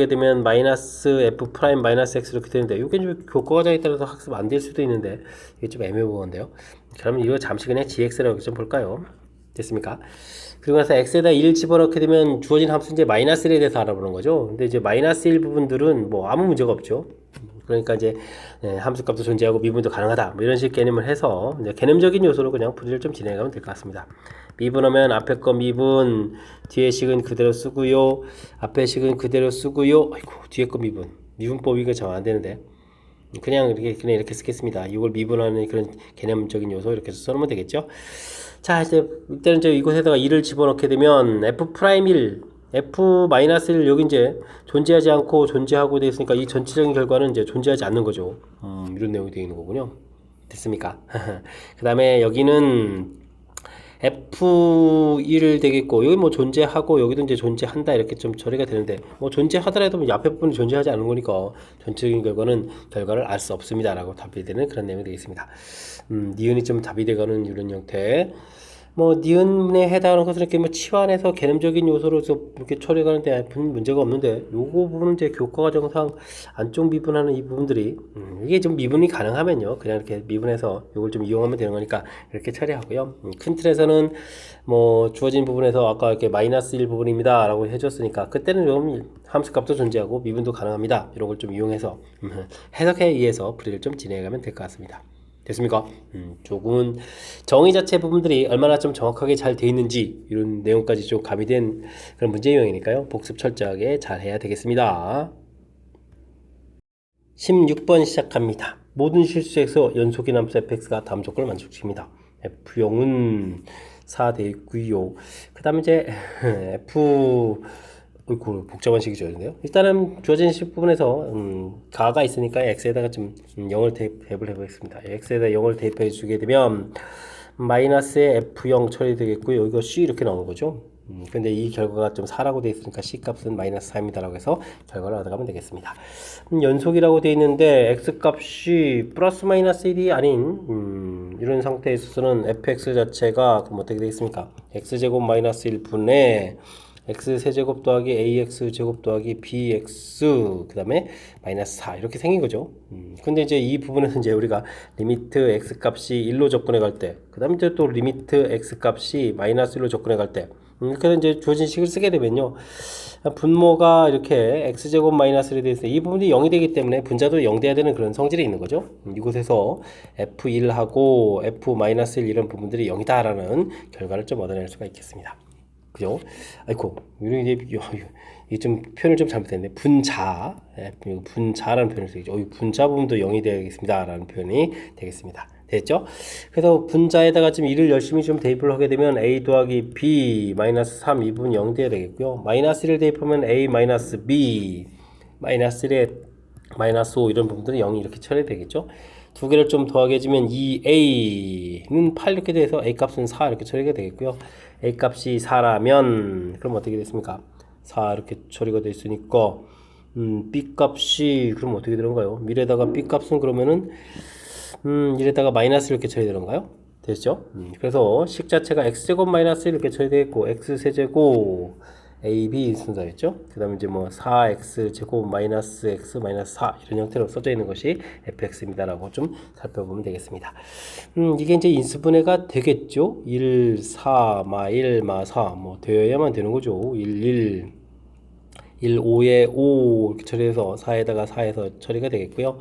되면 마이너스 f 프라임 마이너스 x 이렇게 되는데 이게 좀 교과 과정에 따라서 학습 안 될 수도 있는데 이게 좀 애매모호한데요. 그러면 이거 잠시 그냥 gx라고 좀 볼까요? 됐습니까? 그리고 나서 x에다 1 집어넣게 되면 주어진 함수 이제 마이너스 1에 대해서 알아보는 거죠. 근데 이제 마이너스 1 부분들은 뭐 아무 문제가 없죠. 그러니까 이제 함수값도 존재하고 미분도 가능하다 뭐 이런 식 개념을 해서 이제 개념적인 요소로 그냥 풀이를 좀 진행하면 될 것 같습니다. 미분하면 앞에 거 미분, 뒤에 식은 그대로 쓰고요, 앞에 식은 그대로 쓰고요. 아이고 뒤에 거 미분법 이거 잘 안 되는데 그냥 이렇게 쓰겠습니다. 이걸 미분하는 그런 개념적인 요소 이렇게 써놓으면 되겠죠. 자 이제 이때는 이곳에다가 2를 집어넣게 되면 f'1 f-1 여기 이제 존재하지 않고 존재하고 되어 있으니까 이 전체적인 결과는 이제 존재하지 않는 거죠. 이런 내용이 되어 있는 거군요. 됐습니까? 그 다음에 여기는 f1 되겠고 여기 뭐 존재하고 여기도 이제 존재한다 이렇게 좀 처리가 되는데 뭐 존재하더라도 뭐 앞에 부분이 존재하지 않는 거니까 전체적인 결과를 알 수 없습니다 라고 답이 되는 그런 내용이 되겠습니다. 니은이 좀 답이 되가는 이런 형태 뭐 니은에 해당하는 것은 이렇게 뭐 치환해서 개념적인 요소로 이렇게 처리하는데 문제가 없는데 요거 부분은 이제 교과 과정상 안쪽 미분하는 이 부분들이 이게 좀 미분이 가능하면요 그냥 이렇게 미분해서 요걸 좀 이용하면 되는 거니까 이렇게 처리하고요. 큰 틀에서는 뭐 주어진 부분에서 아까 이렇게 마이너스 1 부분입니다 라고 해줬으니까 그때는 좀 함수값도 존재하고 미분도 가능합니다 이런 걸 좀 이용해서 해석에 의해서 풀이를 좀 진행해가면 될 것 같습니다. 됐습니까? 조금은 정의 자체 부분들이 얼마나 좀 정확하게 잘 되어 있는지 이런 내용까지 좀 가미된 그런 문제 유형이니까요. 복습 철저하게 잘 해야 되겠습니다. 16번 시작합니다. 모든 실수에서 연속인 함수 fx가 다음 조건을 만족시킵니다. f0은 4 되어 있고요. 그 다음에 이제 어이구 복잡한 식이 주어졌네요. 일단은 주어진 식 부분에서 가가 있으니까 x에다가 좀 0을 대입을 해보겠습니다. x에다 0을 대입해 주게 되면 마이너스의 f0 처리되겠고요. 이거 c 이렇게 나오는 거죠. 근데 이 결과가 좀 4라고 되어 있으니까 c 값은 마이너스 4입니다 라고 해서 결과를 얻어가면 되겠습니다. 연속이라고 되어 있는데 x 값이 플러스 마이너스 1이 아닌 이런 상태에 있어서는 fx 자체가 그럼 어떻게 되겠습니까? x제곱 마이너스 1분의 x 세제곱 더하기 ax 제곱 더하기 bx 그 다음에 마이너스 4 이렇게 생긴 거죠. 근데 이제 이 부분에서 이제 우리가 리미트 x 값이 1로 접근해 갈 때, 그 다음에 이제 또 리미트 x 값이 마이너스 1로 접근해 갈 때, 그래서 이제 주어진 식을 쓰게 되면요. 분모가 이렇게 x제곱 마이너스 1이 되어 있어요. 이 부분이 0이 되기 때문에 분자도 0 돼야 되는 그런 성질이 있는 거죠. 이곳에서 f1하고 f-1 이런 부분들이 0이다 라는 결과를 좀 얻어낼 수가 있겠습니다. 그죠? 아이고, 이게 좀 표현을 좀 잘못했네. 분자라는 표현을 쓰겠죠. 분자 부분도 0이 되겠습니다. 라는 표현이 되겠습니다. 됐죠? 그래서 분자에다가 지금 2를 열심히 좀 대입을 하게 되면 a 더하기 b 마이너스 3 2분 0 돼야 되겠고요. 마이너스 1을 대입하면 a 마이너스 b 마이너스 1에 마이너스 5 이런 부분들은 0이 이렇게 처리되겠죠. 두 개를 좀 더하게 해주면 2a는 8 이렇게 돼서 a 값은 4 이렇게 처리가 되겠고요. a 값이 4라면 그럼 어떻게 됐습니까? 4 이렇게 처리가 됐으니까 b 값이 그럼 어떻게 되는가요? 미래다가 b 값은 그러면은 이래다가 마이너스 이렇게 처리되는가요? 됐죠? 그래서 식 자체가 x제곱 마이너스 이렇게 처리되겠고 x세제곱 a, b 순서였죠? 그 다음에 이제 뭐 4x제곱 마이너스 x 마이너스 4 이런 형태로 써져 있는 것이 fx입니다 라고 좀 살펴보면 되겠습니다. 이게 이제 인수분해가 되겠죠? 1, 4, 마 1, 마 4 뭐 되어야만 되는 거죠. 1, 5에 5 이렇게 처리해서 4에다가 4에서 처리가 되겠고요.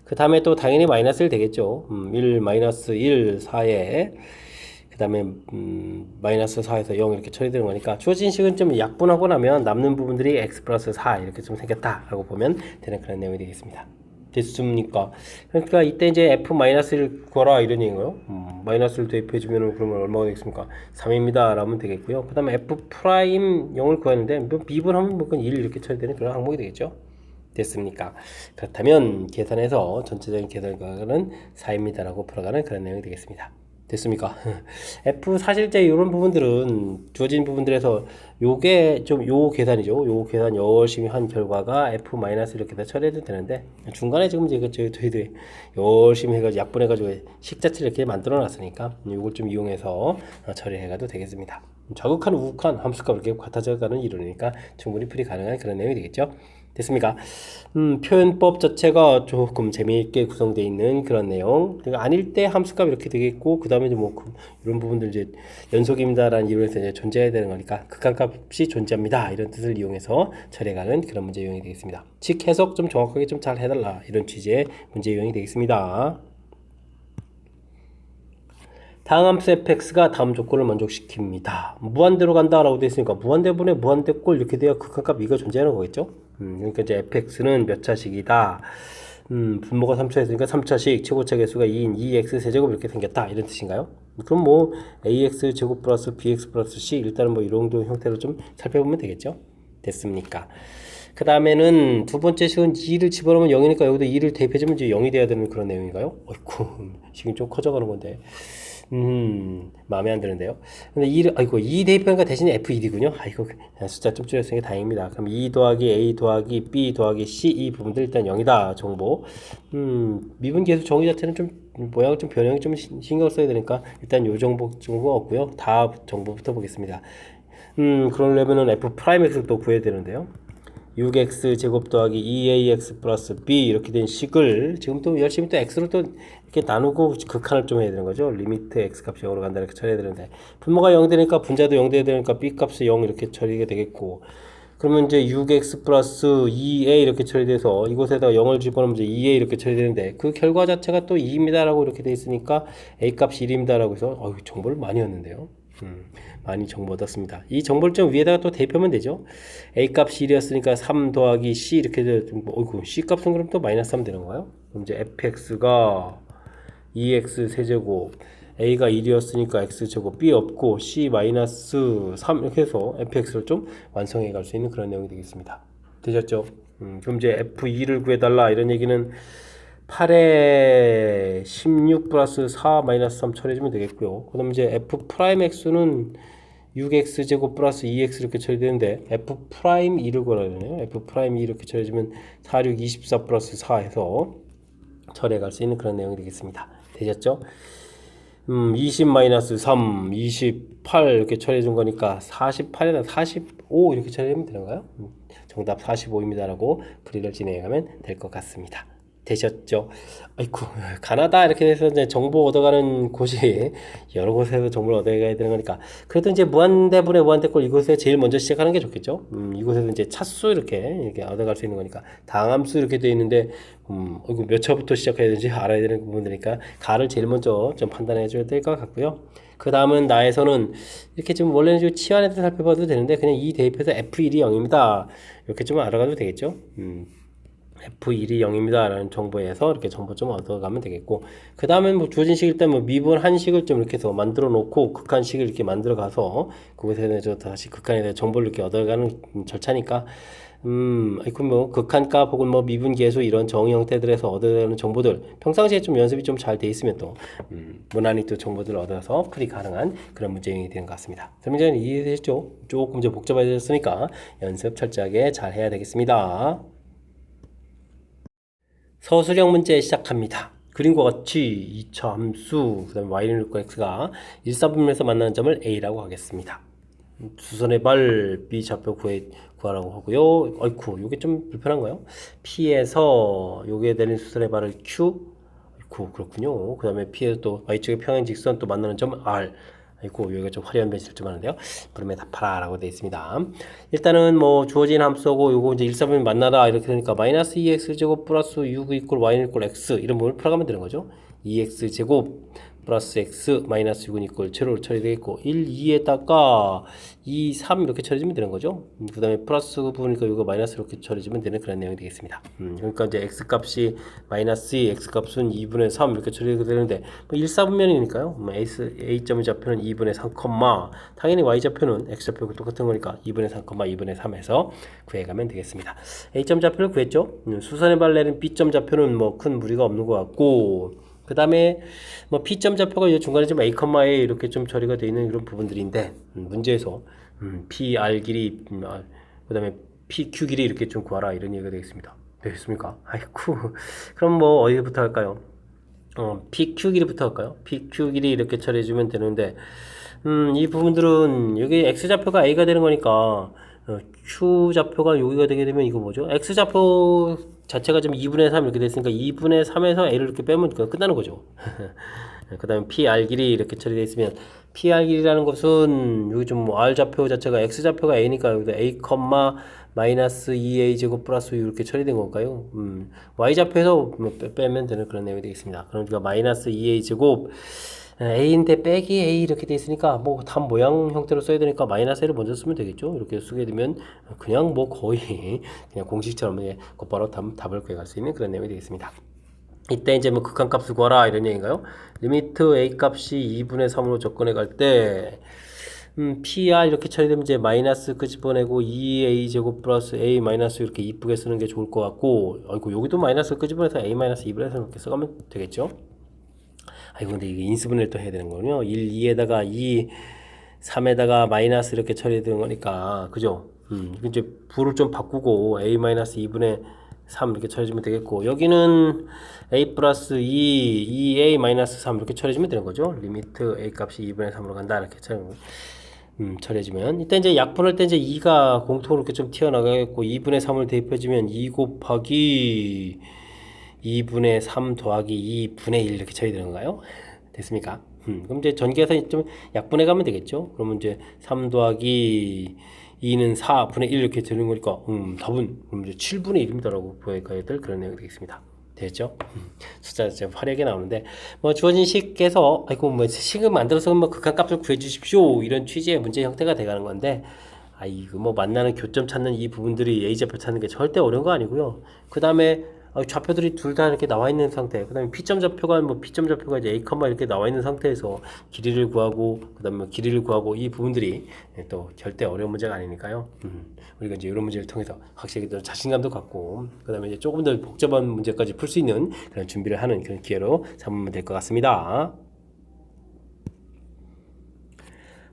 그 다음에 또 당연히 마이너스 1 되겠죠. 1, 마이너스 1, 4에 그 다음에 마이너스 4에서 0 이렇게 처리되는 거니까 주어진 식은 좀 약분하고 나면 남는 부분들이 x 플러스 4 이렇게 좀 생겼다라고 보면 되는 그런 내용이 되겠습니다. 됐습니까? 그러니까 이때 이제 f-1 구하라 이런 얘기인가요? 마이너스를 대입해주면 그러면 얼마가 되겠습니까? 3입니다 라면 되겠고요. 그 다음에 f'0을 구하는데 미분하면 뭐 1 이렇게 처리되는 그런 항목이 되겠죠. 됐습니까? 그렇다면 계산해서 전체적인 계산가는 4입니다 라고 풀어가는 그런 내용이 되겠습니다. 됐습니까? F 사실제 이런 부분들은 주어진 부분들에서 요게 좀 요 계산이죠. 요 계산 열심히 한 결과가 F 마이너스 이렇게 다 처리해도 되는데 중간에 지금 이제 저희들이 열심히 해가지고 약분해가지고 식 자체를 이렇게 만들어 놨으니까 요걸 좀 이용해서 처리해가도 되겠습니다. 좌극한 우극한 함수값 이렇게 같아져가는 이론이니까 충분히 풀이 가능한 그런 내용이 되겠죠. 됐습니까? 표현법 자체가 조금 재미있게 구성되어 있는 그런 내용. 그러니까 아닐 때 함수값 이렇게 되겠고, 그 다음에 뭐 이런 부분들 이제 연속입니다라는 이론에서 이제 존재해야 되는 거니까 극한값이 존재합니다. 이런 뜻을 이용해서 처리해가는 그런 문제 유형이 되겠습니다. 즉 해석 좀 정확하게 좀 잘 해달라 이런 취지의 문제 유형이 되겠습니다. 다음 함수 fx가 다음 조건을 만족시킵니다. 무한대로 간다라고 되어 있으니까 무한대분의 무한대꼴 이렇게 되어 극한값 2가 존재하는 거겠죠? 그러니까 이제 fx는 몇 차식이다. 분모가 3차였으니까 3차식 최고차 개수가 2인 2x 세제곱 이렇게 생겼다 이런 뜻인가요? 그럼 뭐 ax 제곱 플러스 bx 플러스 c 일단은 뭐 이런 형태로 좀 살펴보면 되겠죠? 됐습니까? 그 다음에는 두 번째 식은 2를 집어넣으면 0이니까 여기도 2를 대입해주면 이제 0이 돼야 되는 그런 내용인가요? 어이쿠 식이 좀 커져가는 건데 마음에 안 드는데요. 근데 2 대입하니까 대신에 F1이군요. 아이고, 숫자 좀 줄였으니까 다행입니다. 그럼 2 더하기 A 더하기 B 더하기 C 이 부분들 일단 0이다. 정보. 미분 계수 정의 자체는 좀 모양 좀 변형이 좀 신경 써야 되니까 일단 요 정보가 없고요. 다 정보부터 보겠습니다. 그러려면은 F'X를 또 구해야 되는데요. 6x 제곱 더하기 2ax 플러스 b 이렇게 된 식을 지금 또 열심히 또 x로 또 이렇게 나누고 극한을 좀 해야 되는 거죠. 리미트 x 값이 0으로 간다 이렇게 처리해야 되는데 분모가 0 되니까 분자도 0 돼야 되니까 b 값이 0 이렇게 처리가 되겠고 그러면 이제 6x 플러스 2a 이렇게 처리돼서 이곳에다 0을 집어넣으면 이제 2a 이렇게 처리되는데 그 결과 자체가 또 2입니다 라고 이렇게 돼 있으니까 a 값이 1입니다 라고 해서 정보를 많이 얻는데요. 많이 정보 얻었습니다. 이 정보를 좀 위에다가 또 대입하면 되죠. A 값이 1이었으니까 3 더하기 C 이렇게 어이구 C 값은 그럼 또 마이너스 3 되는 거예요? 그럼 이제 fx가 2x 세제곱 A가 1이었으니까 x제곱 B 없고 C 마이너스 3 이렇게 해서 fx를 좀 완성해 갈 수 있는 그런 내용이 되겠습니다. 되셨죠? 그럼 이제 f2를 구해달라 이런 얘기는 8에 16 플러스 4 마이너스 3 처리해주면 되겠고요. 그 다음 이제 f'x는 6x 제곱 플러스 2x 이렇게 처리되는데 f'2를 구하라 그러네요. f'2 이렇게 처리해주면 4, 6, 24 플러스 4 해서 처리해 갈 수 있는 그런 내용이 되겠습니다. 되셨죠? 20 마이너스 3, 28 이렇게 처리해 준 거니까 48에다 45 이렇게 처리하면 되는가요? 정답 45입니다 라고 풀이를 진행하면 될 것 같습니다. 되셨죠? 아이쿠 가나다 이렇게 돼서 이제 정보 얻어가는 곳이 여러 곳에서 정보를 얻어가야 되는 거니까 그래도 이제 무한대분의 무한대꼴 이곳에 제일 먼저 시작하는 게 좋겠죠. 이곳에서 이제 차수 이렇게 얻어갈 수 있는 거니까 당함수 이렇게 되어 있는데 몇 차부터 시작해야 되는지 알아야 되는 부분이니까 가를 제일 먼저 좀 판단해 줘야 될 것 같고요. 그 다음은 나에서는 이렇게 좀 원래는 좀 치환해서 살펴봐도 되는데 그냥 이 대입해서 F1이 0입니다. 이렇게 좀 알아가도 되겠죠. F1이 0입니다 라는 정보에서 이렇게 정보 좀 얻어가면 되겠고, 그 다음엔 뭐 주어진 식일 때 뭐 미분 한식을 좀 이렇게 해서 만들어 놓고 극한식을 이렇게 만들어 가서 그것에 대해서 다시 극한에 대해 정보를 이렇게 얻어가는 절차니까, 아이고 뭐 극한값 혹은 뭐 미분계수 이런 정의 형태들에서 얻어가는 정보들 평상시에 좀 연습이 좀 잘 돼 있으면 또 무난히 또 정보들을 얻어서 풀이 가능한 그런 문제형이 되는 것 같습니다. 설명자는 이해되셨죠? 조금 좀 복잡해졌으니까 연습 철저하게 잘 해야 되겠습니다. 서술형 문제 시작합니다. 그림과 같이 2차 함수, 그 다음에 y는 6과 x가 1사분면에서 만나는 점을 a라고 하겠습니다. 수선의 발 b 좌표 구하라고 하고요. 아이쿠, 요게 좀 불편한가요? p에서 요게 되는 수선의 발을 q, 아이쿠, 그렇군요. 그 다음에 p에서 또 y쪽의 평행 직선 또 만나는 점 r, 아이고 여기가 좀 화려한 변신을 좀 하는데요. 부름에 답하라 라고 되어 있습니다. 일단은 뭐 주어진 함수고 요거 이제 1사분면 만나다 이렇게 되니까 마이너스 2x제곱 플러스 6 이퀄 y는 이퀄 x 이런 부분을 풀어가면 되는 거죠. 2x제곱 플러스 x 마이너스 6은 이퀄 제로로 처리되겠고 1, 2에다가 2, 3 이렇게 처리해주면 되는 거죠. 그 다음에 플러스 부분이니까 이거 마이너스 이렇게 처리해주면 되는 그런 내용이 되겠습니다. 그러니까 이제 x값이 마이너스 2, x값은 2분의 3 이렇게 처리가 되는데 뭐 1사분면이니까요. 뭐 a점의 좌표는 2분의 3, 당연히 y좌표는 x좌표가 똑같은 거니까 2분의 3, 2분의 3에서 구해가면 되겠습니다. a점 좌표를 구했죠. 수선의 발레는 b점 좌표는 뭐 큰 무리가 없는 것 같고, 그 다음에 뭐 P점 좌표가 이제 중간에 좀 A, A 이렇게 좀 처리가 되어 있는 그런 부분들인데, 문제에서 PR 길이, 그 다음에 PQ 길이 이렇게 좀 구하라 이런 얘기가 되겠습니다. 되겠습니까? 아이쿠. 그럼 뭐 어디부터 할까요? PQ 길이부터 할까요? PQ 길이 이렇게 처리해주면 되는데, 이 부분들은 여기 X좌표가 A가 되는 거니까 Q좌표가 여기가 되게 되면 이거 뭐죠? X좌표 자체가 지금 2분의 3 이렇게 됐으니까 2분의 3에서 A를 이렇게 빼면 끝나는 거죠. 그 다음에 PR 길이 이렇게 처리되어 있으면 PR 길이라는 것은 여기 좀 뭐 R좌표 자체가 X좌표가 A니까 여기다 A, 마이너스 2A 제곱 플러스 6 이렇게 처리된 걸까요? Y좌표에서 뭐 빼면 되는 그런 내용이 되겠습니다. 그러니까 마이너스 2A 제곱 A인데 빼기 A 이렇게 돼 있으니까 뭐 답 모양 형태로 써야 되니까 마이너스 A를 먼저 쓰면 되겠죠. 이렇게 쓰게 되면 그냥 뭐 거의 그냥 공식처럼 곧바로 답을 구해갈 수 있는 그런 내용이 되겠습니다. 이때 이제 뭐 극한값을 구하라 이런 얘기인가요? 리미트 A 값이 2분의 3으로 접근해 갈 때 PR 이렇게 처리되면 이제 마이너스 끄집어내고 2A 제곱 플러스 A 마이너스 이렇게 이쁘게 쓰는 게 좋을 것 같고, 아이고 여기도 마이너스 끄집어내서 A 마이너스 2분의 3 이렇게 써가면 되겠죠. 아이고 근데 이게 인수분해를 또 해야 되는 거군요. 1, 2에다가 2, 3에다가 마이너스 이렇게 처리되는 거니까 그죠? 이제 부를 좀 바꾸고 A 마이너스 2분의 3 이렇게 처리해주면 되겠고, 여기는 A 플러스 2, 2A 마이너스 3 이렇게 처리해주면 되는 거죠. 리미트 A 값이 2분의 3으로 간다 이렇게 처리해주면, 이때 이제 약분할 때 이제 2가 공통으로 이렇게 좀 튀어나가겠고 2분의 3을 대입해주면 2 곱하기 2분의 3 더하기 2분의 1 이렇게 처리되는 건가요? 됐습니까? 그럼 이제 전개해서 좀 약분해 가면 되겠죠? 그러면 이제 3 더하기 2는 4분의 1 이렇게 되는 거니까, 답은 그럼 이제 7분의 1입니다라고 보여야 될 그런 내용이 되겠습니다. 됐죠? 숫자 좀 화려하게 나오는데, 뭐 주어진 식에서, 아이고, 뭐 식을 만들어서 뭐 극한값을 구해주십시오. 이런 취지의 문제 형태가 돼가는 건데, 이거 뭐 만나는 교점 찾는 이 부분들이 A좌표 찾는 게 절대 어려운 거 아니고요. 그 다음에 좌표들이 둘 다 이렇게 나와 있는 상태, 그 다음에 P점 좌표가 뭐 P점 좌표가 이제 A, 이렇게 나와 있는 상태에서 길이를 구하고, 그 다음에 길이를 구하고, 이 부분들이 또 절대 어려운 문제가 아니니까요. 우리가 이제 이런 문제를 통해서 확실히 또 자신감도 갖고, 그 다음에 이제 조금 더 복잡한 문제까지 풀 수 있는 그런 준비를 하는 그런 기회로 삼으면 될 것 같습니다.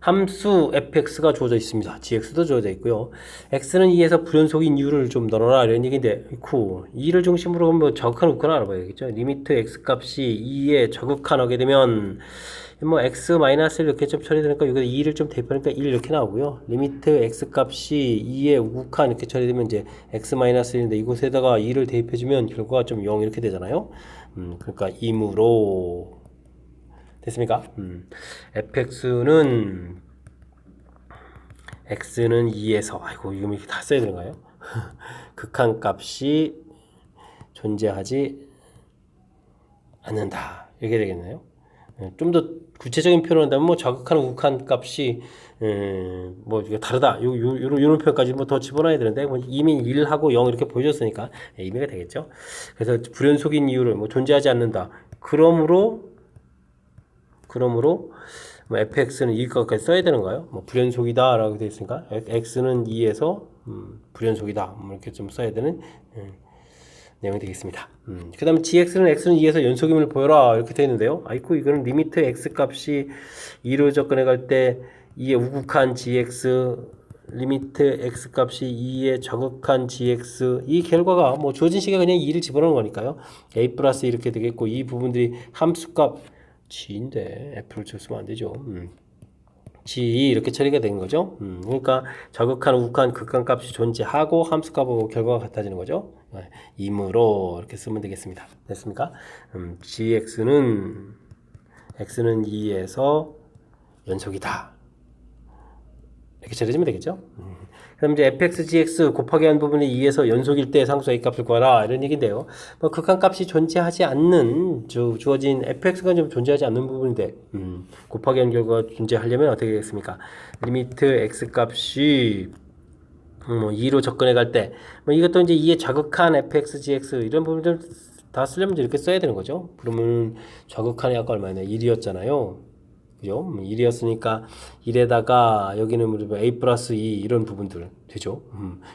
함수 fx가 주어져 있습니다. gx도 주어져 있고요. x는 2에서 불연속인 이유를 좀 넣어라 이런 얘기인데, 2를 중심으로 뭐 저극한 우극한을 알아봐야겠죠. 리미트 x 값이 2에 저극한하게 되면 뭐 x 마이너스 이렇게 좀 처리되니까 여기다 2를 좀 대입하니까 1 이렇게 나오고요. 리미트 x 값이 2에 우극한 이렇게 처리되면 이제 x 마이너스 1인데 이곳에다가 2를 대입해주면 결과가 좀 0 이렇게 되잖아요. 그러니까 이므로 됐습니까? fx는 x는 2에서, 아이고 이거 이렇게 다 써야 되는가요? 극한값이 존재하지 않는다 이렇게 되겠네요. 좀 더 구체적인 표현을 한다면 뭐 자극한 우극한 값이 뭐 이게 다르다. 요런 표현까지 뭐 더 집어넣어야 되는데 뭐 이미 1하고 0 이렇게 보여줬으니까 의미가 되겠죠. 그래서 불연속인 이유를 뭐 존재하지 않는다. 그러므로 뭐 fx는 2일 것까지 써야 되는가요? 뭐 불연속이다라고 되어 있으니까 x는 2에서 불연속이다. 뭐 이렇게 좀 써야 되는 내용이 되겠습니다. 그 다음에 gx는 x는 2에서 연속임을 보여라 이렇게 되어 있는데요. 아이고 이거는 리미트 x 값이 2로 접근해 갈 때 2의 우극한 gx 리미트 x 값이 2의 저극한 gx 이 결과가 뭐 주어진 식에 그냥 2를 집어넣은 거니까요. a 플러스 이렇게 되겠고 이 부분들이 함수값 g인데 f를 쓰면 안 되죠. g 이렇게 처리가 된 거죠. 그러니까 저극한, 우극한, 극한 값이 존재하고 함수값하고 결과가 같아지는 거죠. 이므로 이렇게 쓰면 되겠습니다. 됐습니까? x는 2에서 연속이다. 이렇게 처리해주면 되겠죠. 그럼 이제 fx, gx 곱하기 한 부분이 2에서 연속일 때 상수 a 값을 구하라 이런 얘기인데요. 뭐 극한 값이 존재하지 않는 주어진 fx가 좀 존재하지 않는 부분인데 곱하기 한 결과가 존재하려면 어떻게 되겠습니까? 리미트 x 값이 2로 접근해 갈 때 뭐 이것도 이제 2의 자극한 fx, gx 이런 부분들 다 쓰려면 이렇게 써야 되는 거죠. 그러면 자극한이 아까 얼마였나? 1이었잖아요. 그죠? 1이었으니까 1에다가 여기는 뭐 a 플러스 2 이런 부분들 되죠.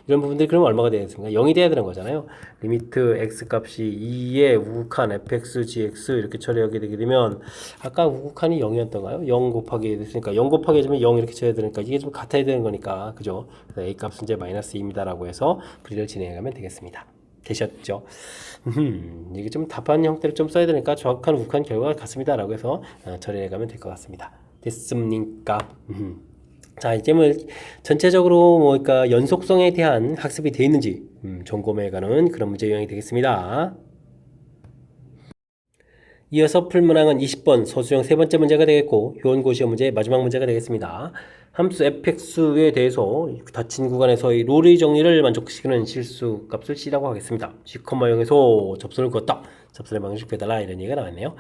이런 부분들이 그러면 얼마가 되겠습니까? 0이 돼야 되는 거잖아요. 리미트 x 값이 2의 우극한 fx, gx 이렇게 처리하게 되게 되면 아까 우극한이 0이었던가요? 0 곱하기 됐으니까 0 곱하기 해주면 0 이렇게 쳐야 되니까 이게 좀 같아야 되는 거니까 그죠? 그래서 a 값은 이제 마이너스 2입니다 라고 해서 분리를 진행해 가면 되겠습니다. 되셨죠? 이게 좀 답한 형태를 좀 써야 되니까 정확한 우극한 결과가 같습니다 라고 해서 처리해 가면 될 것 같습니다. 됐습니까? 자 이제 뭐 전체적으로 뭐 그러니까 연속성에 대한 학습이 되어 있는지 점검해 가는 그런 문제 유형이 되겠습니다. 이어서 풀 문항은 20번 소수형 세 번째 문제가 되겠고 효원고시형 문제의 마지막 문제가 되겠습니다. 함수 fx에 대해서 닫힌 구간에서의 로리 정리를 만족시키는 실수 값을 C라고 하겠습니다. C, 0에서 접선을 그었다. 접선의 방식 빼달라 이런 얘기가 나왔네요.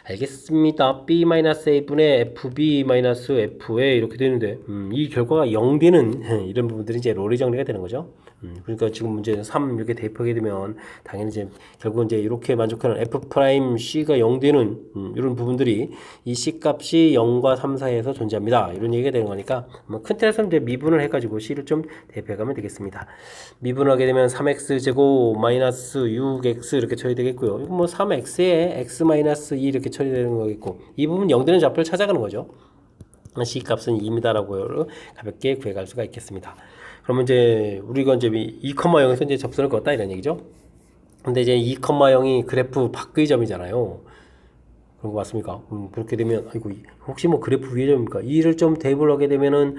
알겠습니다. B-A분의 FB-FA 이렇게 되는데 이 결과가 0 되는 이런 부분들이 이제 로리 정리가 되는 거죠. 그러니까 지금 문제는 3 이렇게 대입하게 되면 당연히 이제 결국 이제 이렇게 만족하는 F'C가 0 되는 이런 부분들이 이 C 값이 0과 3 사이에서 존재합니다. 이런 얘기가 되는 거니까 큰 틀에서는 이제 미분을 해가지고 C를 좀 대입해 가면 되겠습니다. 미분을 하게 되면 3x 제곱 마이너스 6x 이렇게 처리되겠고요. 이거 뭐 3x에 x 마이너스 2 이렇게 처리되는 거겠고 이 부분 0 되는 좌표를 찾아가는 거죠. C 값은 2입니다라고 가볍게 구해갈 수가 있겠습니다. 그러면 이제 우리가 이제 2,0에서 이제 접선을 그었다 이런 얘기죠. 근데 이제 2,0이 그래프 밖의 점이잖아요. 그런 거 맞습니까? 그렇게 되면 아이고 혹시 뭐 그래프 위의 점입니까? 2를 좀 대입을 하게 되면은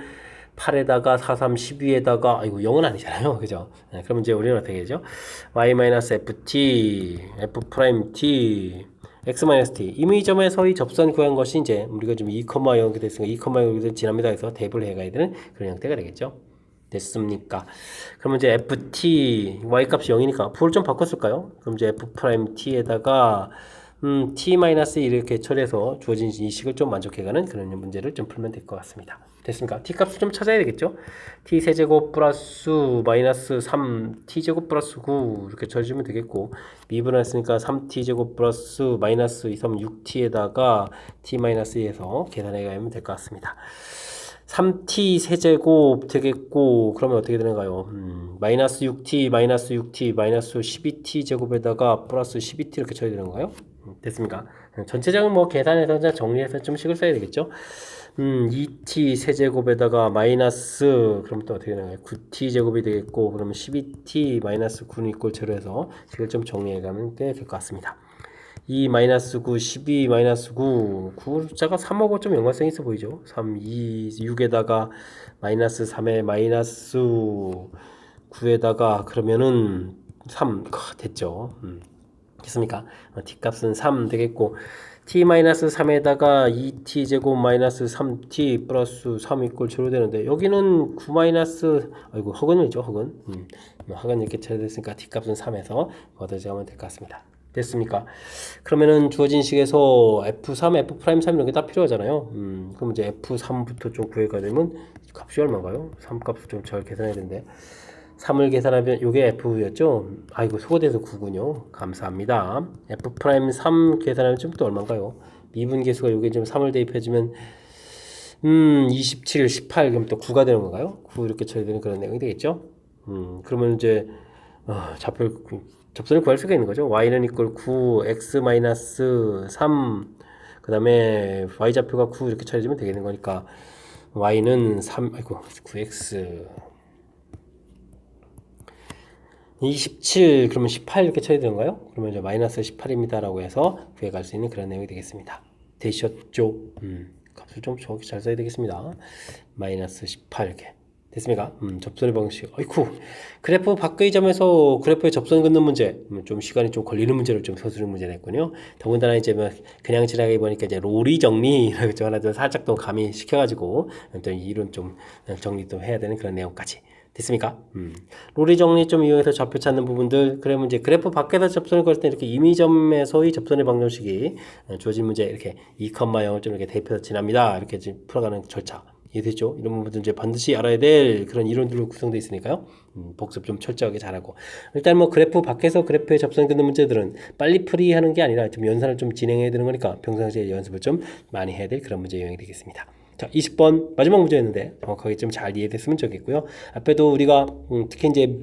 8에다가 4, 3, 12에다가 아이고 0은 아니잖아요. 그죠? 네, 그러면 이제 우리는 어떻게 되죠? y-ft, f'-t x-t 이미 점에서의 접선 구한 것이 이제 우리가 좀 2,0 이렇게 됐으니까 2,0 지납니다 해서 대입을 해가야 되는 그런 형태가 되겠죠. 됐습니까? 그러면 이제 ft y 값이 0이니까 f를 좀 바꿨을까요? 그럼 이제 f'-t에다가 t- 이렇게 처리해서 주어진 이 식을 좀 만족해가는 그런 문제를 좀 풀면 될 것 같습니다. 됐습니까? t 값을 좀 찾아야 되겠죠? t 세제곱 플러스 마이너스 3 t 제곱 플러스 9 이렇게 처리해주면 되겠고 미분을 했으니까 3t 제곱 플러스 마이너스 2, 3, 6t에다가 t 마이너스 2에서 계산해 가면 될 것 같습니다. 3t 세제곱 되겠고 그러면 어떻게 되는가요? 마이너스 6t 마이너스 6t 마이너스 12t 제곱에다가 플러스 12t 이렇게 쳐야 되는 건가요? 됐습니까? 전체적인 뭐 계산해서 정리해서 좀 식을 써야 되겠죠? 2t 세제곱에다가 마이너스 그럼 또 어떻게 되나요? 9t 제곱이 되겠고 그러면 12t 마이너스 9는 이꼴 제로 해서 식을 좀 정리해 가면 될 것 같습니다. 2 마이너스 9, 12 마이너스 9, 9 숫자가 3하고 좀 연관성이 있어 보이죠? 3, 2, 6에다가 마이너스 3에 마이너스 9에다가 그러면은 3 됐죠. 됐습니까? t값은 3 되겠고 t-3에다가 2t 제곱 마이너스 3t 플러스 3 이꼴 제로 되는데 여기는 9 마이너스 아이고 허근이죠 허근 허근 이렇게 처리됐으니까 t값은 3에서 얻어지면 될 것 같습니다. 됐습니까? 그러면은 주어진 식에서 F3, F'3 이런 게 다 필요하잖아요. 그럼 이제 F3부터 좀 구해가 되면 값이 얼마인가요? 3 값을 좀 잘 계산해야 되는데 3을 계산하면 이게 F였죠? 아이고 소거돼서 9군요. 감사합니다. F'3 계산하면 좀 또 얼마인가요? 미분계수가 요게 좀 3을 대입해주면 27, 18 그럼 또 9가 되는 건가요? 9 이렇게 처리되는 그런 내용이 되겠죠? 그러면 이제 접선을 구할 수가 있는 거죠. y는 이꼴 9, x 마이너스 3, 그 다음에 y좌표가 9 이렇게 처리되면 되겠는 거니까 y는 3, 아이고 9x 27 그러면 18 이렇게 처리되는가요? 그러면 이제 마이너스 18입니다라고 해서 구해갈 수 있는 그런 내용이 되겠습니다. 되셨죠? 값을 좀 정확히 잘 써야 되겠습니다. 마이너스 18 이렇게 됐습니까? 접선의 방식. 아이쿠 그래프 밖의 점에서 그래프에 접선 긋는 문제. 좀 시간이 좀 걸리는 문제를 좀 서술는 문제가 있군요. 더군다나 이제 뭐 그냥 지나가게 보니까 이제 로리 정리라고 좀 하나 좀 살짝 또 가미시켜가지고 또 이론 좀 정리도 해야 되는 그런 내용까지. 됐습니까? 로리 정리 좀 이용해서 좌표 찾는 부분들. 그러면 이제 그래프 밖에서 접선을 걸 때 이렇게 임의점에서의 접선의 방정식이 주어진 문제 이렇게 2,0을 좀 이렇게 대입해서 지납니다. 이렇게 풀어가는 절차. 이해됐죠? 이런 부분들 이제 반드시 알아야 될 그런 이론들로 구성되어 있으니까요. 복습 좀 철저하게 잘하고. 일단 뭐 그래프 밖에서 그래프에 접선 긋는 문제들은 빨리 풀이하는 게 아니라 좀 연산을 좀 진행해야 되는 거니까 평상시에 연습을 좀 많이 해야 될 그런 문제 유형이 되겠습니다. 자, 20번 마지막 문제였는데 정확하게 좀 잘 이해됐으면 좋겠고요. 앞에도 우리가 특히 이제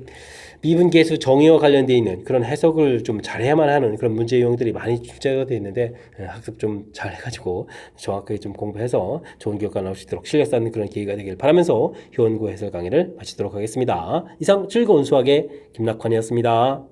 미분계수 정의와 관련되어 있는 그런 해석을 좀 잘해야만 하는 그런 문제 유형들이 많이 출제가 되어 있는데 학습 좀 잘 해가지고 정확하게 좀 공부해서 좋은 결과 나올 수 있도록 실력 쌓는 그런 기회가 되길 바라면서 효원고 해설 강의를 마치도록 하겠습니다. 이상 즐거운 수학의 김낙환이었습니다.